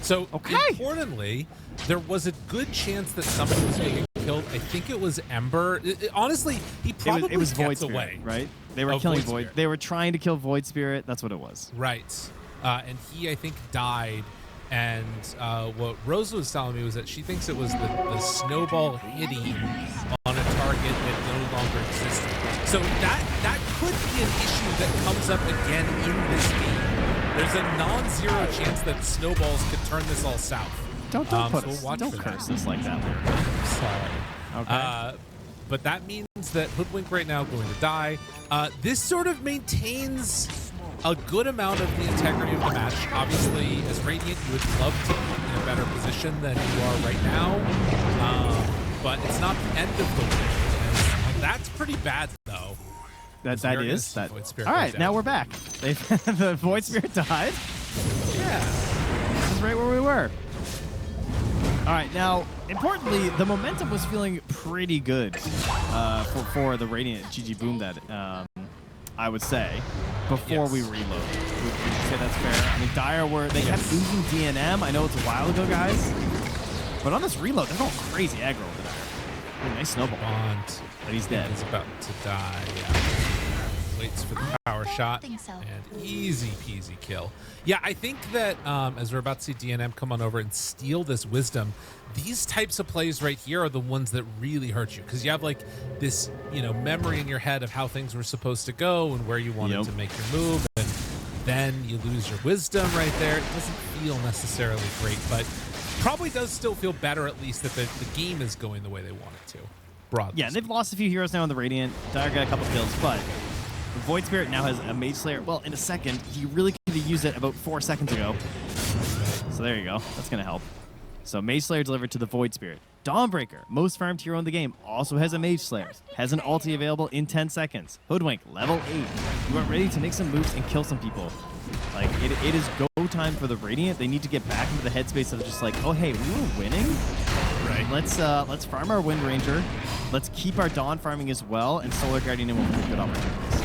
So, okay. Importantly, there was a good chance that somebody was going to get killed. I think it was Ember. Honestly, he probably it was Void gets Spirit, away. right? They were killing Void. Spirit. They were trying to kill Void Spirit. That's what it was. Right. And he, I think, died. And what Rose was telling me was that she thinks it was the snowball hitting on a target that no longer existed. So that could be an issue that comes up again in this game. There's a non-zero chance that snowballs could turn this all south. Don't curse us like that. Sorry. Okay. But that means that Hoodwink right now going to die. This sort of maintains a good amount of the integrity of the match. Obviously, as Radiant, you would love to be in a better position than you are right now. But it's not the end of the way. That's pretty bad, though. That is. All right, down. now we're back. The Void Spirit died. Yeah. This is right where we were. All right, now, importantly, the momentum was feeling pretty good for the Radiant GG Boom that I would say before we reload. Would you say that's fair? I mean, Dire they kept losing DNM. I know it's a while ago, guys. But on this reload, they're going crazy aggro over there. Ooh, nice snowball. But he's dead. He's about to die. Yeah. Waits for the power shot. And easy peasy kill. Yeah, I think that as we're about to see DNM come on over and steal this wisdom, these types of plays right here are the ones that really hurt you, because you have like this, memory in your head of how things were supposed to go and where you wanted to make your move, and then you lose your wisdom right there. It doesn't feel necessarily great, but probably does still feel better at least that the game is going the way they want it to. Broadly. Yeah, they've lost a few heroes now in the Radiant. Dire got a couple kills, but the Void Spirit now has a Mage Slayer. Well, in a second, he really could have used it about 4 seconds ago. So there you go. That's going to help. So Mage Slayer delivered to the Void Spirit. Dawnbreaker, most farmed hero in the game, also has a Mage Slayer. Has an ulti available in 10 seconds. Hoodwink, level 8. You are ready to make some moves and kill some people. Like, it is go time for the Radiant. They need to get back into the headspace of just like, oh, hey, we were winning. Right. Let's farm our Wind Ranger. Let's keep our Dawn farming as well, and Solar Guardian will be good opportunities.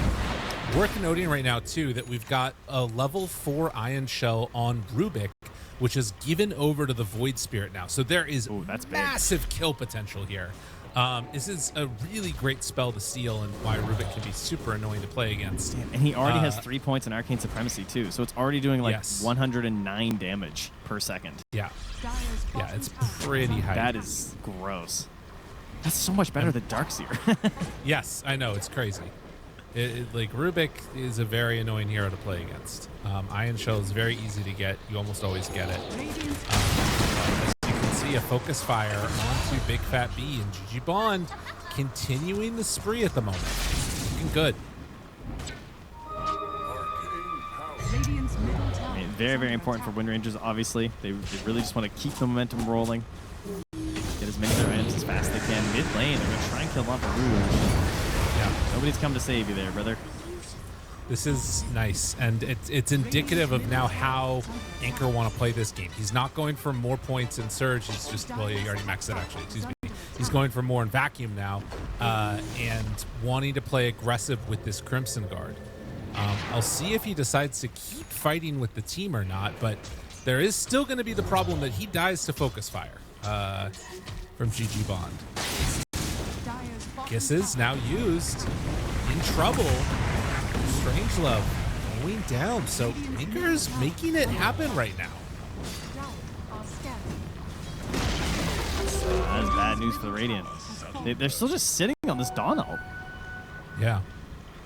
Worth noting right now, too, that we've got a level 4 Ion Shell on Rubik, which is given over to the Void Spirit now. So there is massive kill potential here. This is a really great spell to seal, and why Rubik can be super annoying to play against. Damn, and he already has 3 points in Arcane Supremacy, too. So it's already doing like 109 damage per second. Yeah. Yeah, it's pretty high. That is gross. That's so much better than Darkseer. Yes, I know. It's crazy. Like, Rubik is a very annoying hero to play against. Ion Shell is very easy to get. You almost always get it. As you can see, a Focus Fire onto Big Fat B, and GG Bond continuing the spree at the moment. Looking good. I mean, very, very important for Wind Rangers, obviously. They really just want to keep the momentum rolling. Get as many of their items as fast as they can. Mid lane, they're going to try and kill Lava Rouge. Yeah, nobody's come to save you there, brother. This is nice, and it's indicative of now how Anchor want to play this game. He's not going for more points in Surge. He's just, well, he already maxed it, actually. Excuse me. He's going for more in Vacuum now, and wanting to play aggressive with this Crimson Guard. I'll see if he decides to keep fighting with the team or not, but there is still going to be the problem that he dies to focus fire from GG Bond. Dire's bottom Kisses tower now used. In trouble. Strangelove going down. So Anchor's making it happen right now. Dire are scared. That is bad news for the Radiant. They're still just sitting on this Dawn ult. Yeah.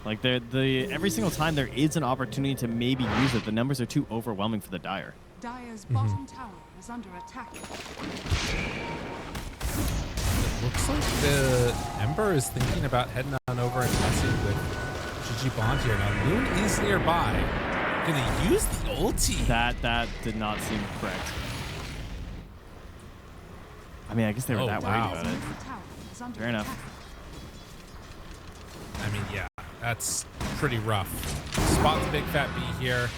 Like every single time there is an opportunity to maybe use it, the numbers are too overwhelming for the Dire. Dire's bottom tower is under attack. Looks like the Ember is thinking about heading on over and messing with GG Bond here. Now, Loon is nearby. Gonna use the ulti. That did not seem correct. I mean, I guess they were Oh, that wow. worried about it. Middle tower is under Fair enough. attack. I mean, yeah, that's pretty rough. Spots Big Fat B here.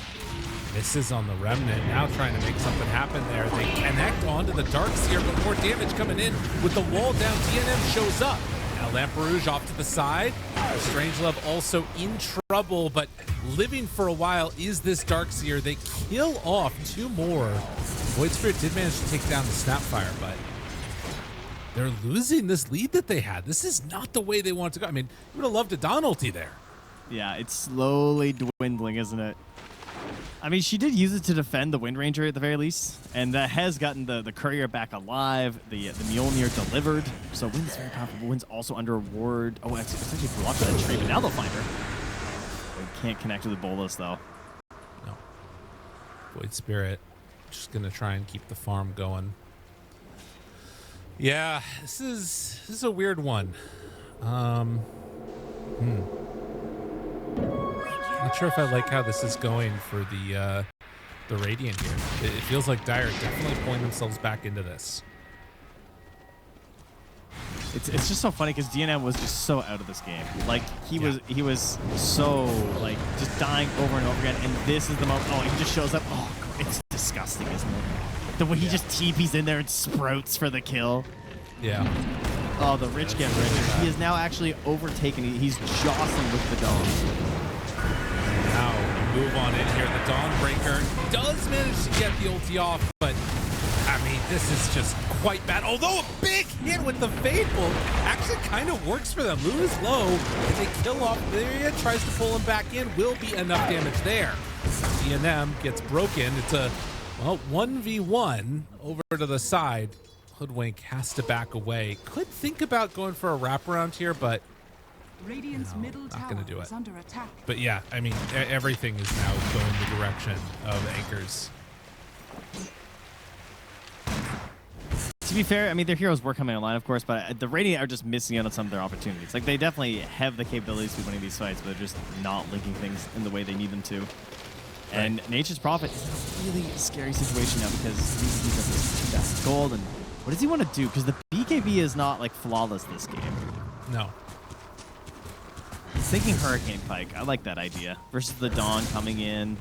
Misses on the Remnant. Now trying to make something happen there. They connect onto the Darkseer, but more damage coming in. With the wall down, DNM shows up. Now Lamperouge off to the side. Strangelove also in trouble, but living for a while is this Darkseer. They kill off 2 more. Void Spirit did manage to take down the Snapfire, but they're losing this lead that they had. This is not the way they want to go. I mean, you would have loved a Dawn ulti there. Yeah, it's slowly dwindling, isn't it? I mean, she did use it to defend the Wind Ranger at the very least, and that has gotten the Courier back alive. The Mjolnir delivered, so Wind's very powerful. But Wind's also under a ward. Oh, it's actually blocked by that tree, but now they'll find her. They can't connect with the Bolas, though. No. Void Spirit just going to try and keep the farm going. Yeah, this is a weird one. Not sure if I like how this is going for the Radiant here. It feels like Dire definitely pulling themselves back into this. It's just so funny because DNM was just so out of this game. Like he was so like just dying over and over again, and this is the moment. Oh, he just shows up. Oh, it's disgusting, isn't it? The way he just TPs in there and sprouts for the kill. Yeah. Oh, the rich get richer. He is now actually overtaken. He's jostling with the Dawn. Now we move on in here. The Dawnbreaker does manage to get the ulti off, but I mean, this is just quite bad. Although a big hit with the Fateful actually kind of works for them. Lou is low, and they kill off Ilmeria, tries to pull him back in. Will be enough damage there. DNM gets broken. It's a, well, 1v1 over to the side. Hoodwink has to back away. Could think about going for a wraparound here, but Radiant's no, middle not tower gonna do it. is under attack. But yeah, I mean, everything is now going the direction of Anchors. To be fair, I mean, their heroes were coming online, of course, but the Radiant are just missing out on some of their opportunities. Like, they definitely have the capabilities to be winning these fights, but they're just not linking things in the way they need them to. And Nature's Prophet is a really scary situation now because he's got this 2 best gold, and what does he want to do? Because the BKB is not, like, flawless this game. No. He's thinking Hurricane Pike. I like that idea. Versus the Dawn coming in.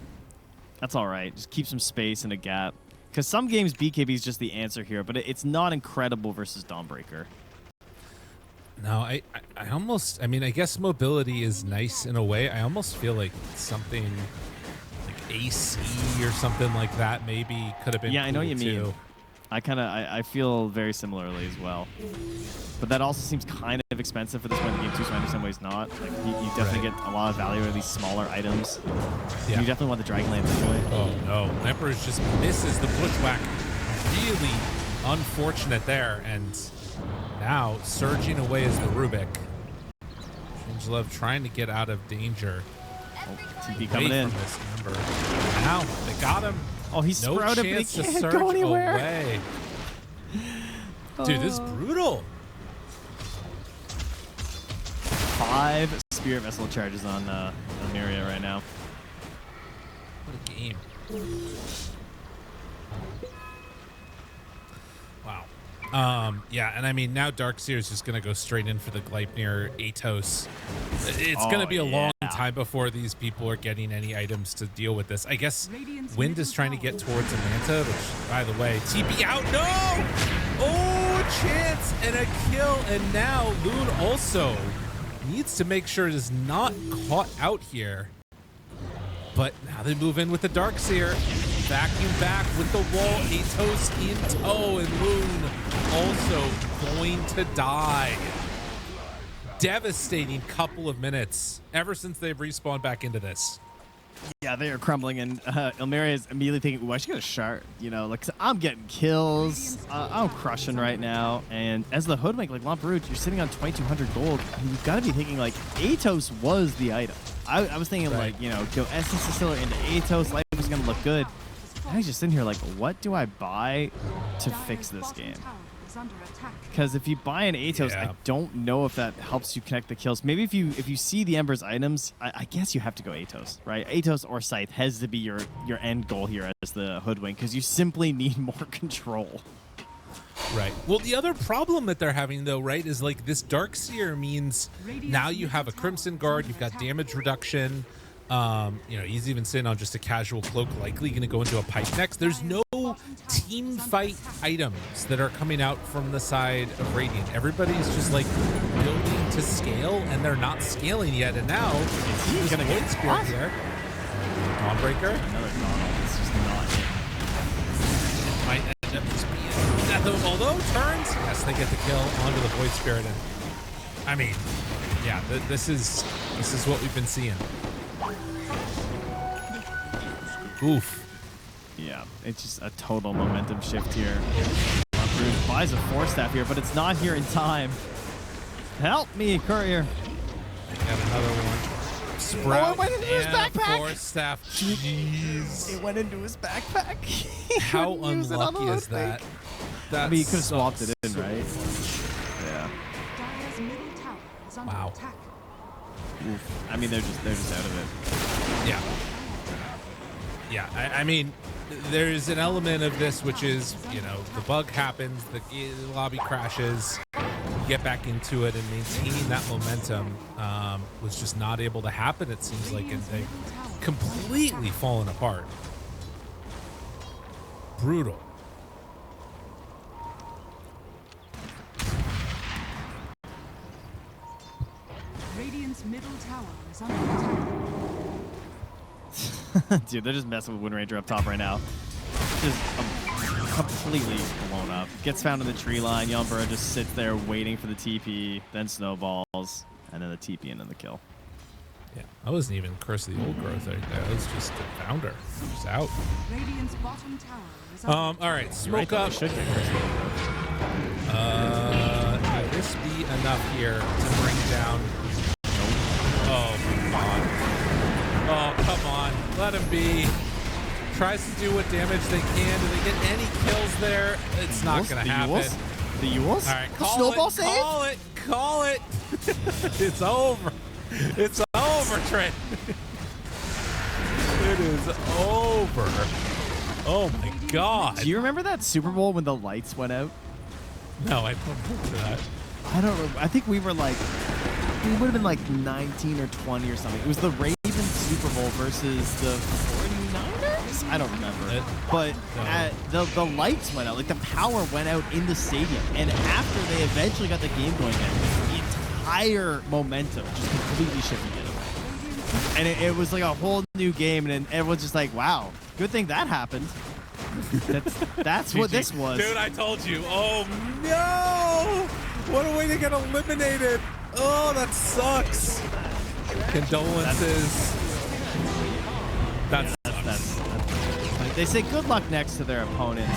That's all right. Just keep some space and a gap. Because some games BKB is just the answer here, but it's not incredible versus Dawnbreaker. No, I almost, I mean, I guess mobility is nice in a way. I almost feel like something like AC or something like that maybe could have been Yeah, I know cool what you mean. too. I feel very similarly as well. But that also seems kind of expensive for this point in the game too, so I understand why he's not. Like, you definitely get a lot of value out of these smaller items. Yeah. You definitely want the Dragon Lance anyway. Oh no, Emperor's just misses the bushwhack. Really unfortunate there, and now surging away is the Rubik. Strangelove trying to get out of danger. Oh, TP Away coming in. from this number. Now they got him. Oh, he's No sprouted, but he chance to can't surge go anywhere. away. Dude, this is brutal. 5 Spirit Vessel charges on Ilmeria right now. What a game. Wow. Yeah, and I mean, now Darkseer is just going to go straight in for the Gleipnir Atos. It's going to be a long time before these people are getting any items to deal with this. I guess Wind is trying to get towards Amanta, which, by the way, TP out. No! Oh, a chance and a kill. And now Loon also needs to make sure it is not caught out here. But now they move in with the Darkseer. Vacuum back with the wall. Atos in tow, and Moon also going to die. Devastating couple of minutes ever since they've respawned back into this. Yeah, they are crumbling, and Ilmeria is immediately thinking, "Ooh, I should get a shard." You know, like, 'cause I'm getting kills, I'm crushing right now. And as the hoodwink, like Lamperouge, you're sitting on 2,200 gold, and you've got to be thinking like Atos was the item. I was thinking like, you know, go Essence Distiller into Atos, life was gonna look good. I was just sitting here like, what do I buy to fix this game? Because if you buy an Atos, I don't know if that helps you connect the kills. Maybe if you see the Ember's items, I guess you have to go Atos, right? Atos or Scythe has to be your end goal here as the hoodwink, because you simply need more control. Right. Well, the other problem that they're having, though, right, is like this Darkseer means now you have a Crimson Guard, you've got damage reduction. You know, he's even sitting on just a casual cloak, likely going to go into a pipe next. There's no team fight items that are coming out from the side of Radiant. Everybody's just like building to scale, and they're not scaling yet. And now he's going to get Spirit here. Dawnbreaker. Another Dawn. It's just not it. It might end up just being death. Although turns, yes, they get the kill onto the Void Spirit. And I mean, yeah, this is what we've been seeing. Oof. Yeah, it's just a total momentum shift here. Lamperouge buys a Force Staff here, but it's not here in time. Help me, Courier. Got another one. Sprout it went into his backpack. Force Staff. Jeez. It went into his backpack. How unlucky is that? I mean, you could have swapped it in, right? Yeah. Dire's middle tower is under Wow. attack. Oof. I mean, they're just out of it. Yeah. Yeah, I mean, there's an element of this which is, you know, the bug happens, the lobby crashes, you get back into it, and maintaining that momentum was just not able to happen, it seems like, and they've completely fallen apart. Brutal. Radiant's middle tower is under attack. Dude, they're just messing with Wind Ranger up top right now. Just completely blown up. Gets found in the tree line. Ilmeria just sits there waiting for the TP, then snowballs, and then the TP and then the kill. Yeah, I wasn't even Curse of the Old Growth right there. I was just a founder. Just out. Radiant's bottom tower is under All right, smoke Right, up. they should get Curse of the Old Growth. Will this be enough here to bring down? Oh my god. Oh, come on. Let him be. Tries to do what damage they can. Do they get any kills there? It's not going to happen. The Yules? All right, The call snowball it. save? Call it. It's over. It's over, Trent. It is over. Oh my god. Do you remember that Super Bowl when the lights went out? No, I don't remember that. I don't know. I think we were like, we would have been like 19 or 20 or something. It was the Ravens Super Bowl versus the 49ers? I don't remember. But the lights went out. Like the power went out in the stadium. And after they eventually got the game going again, the entire momentum just completely shifted the other way. And it was like a whole new game. And everyone's just like, wow, good thing that happened. That's what this was. Dude, I told you. Oh no! What a way to get eliminated. Oh, that sucks. Condolences. That's They say good luck next to their opponents.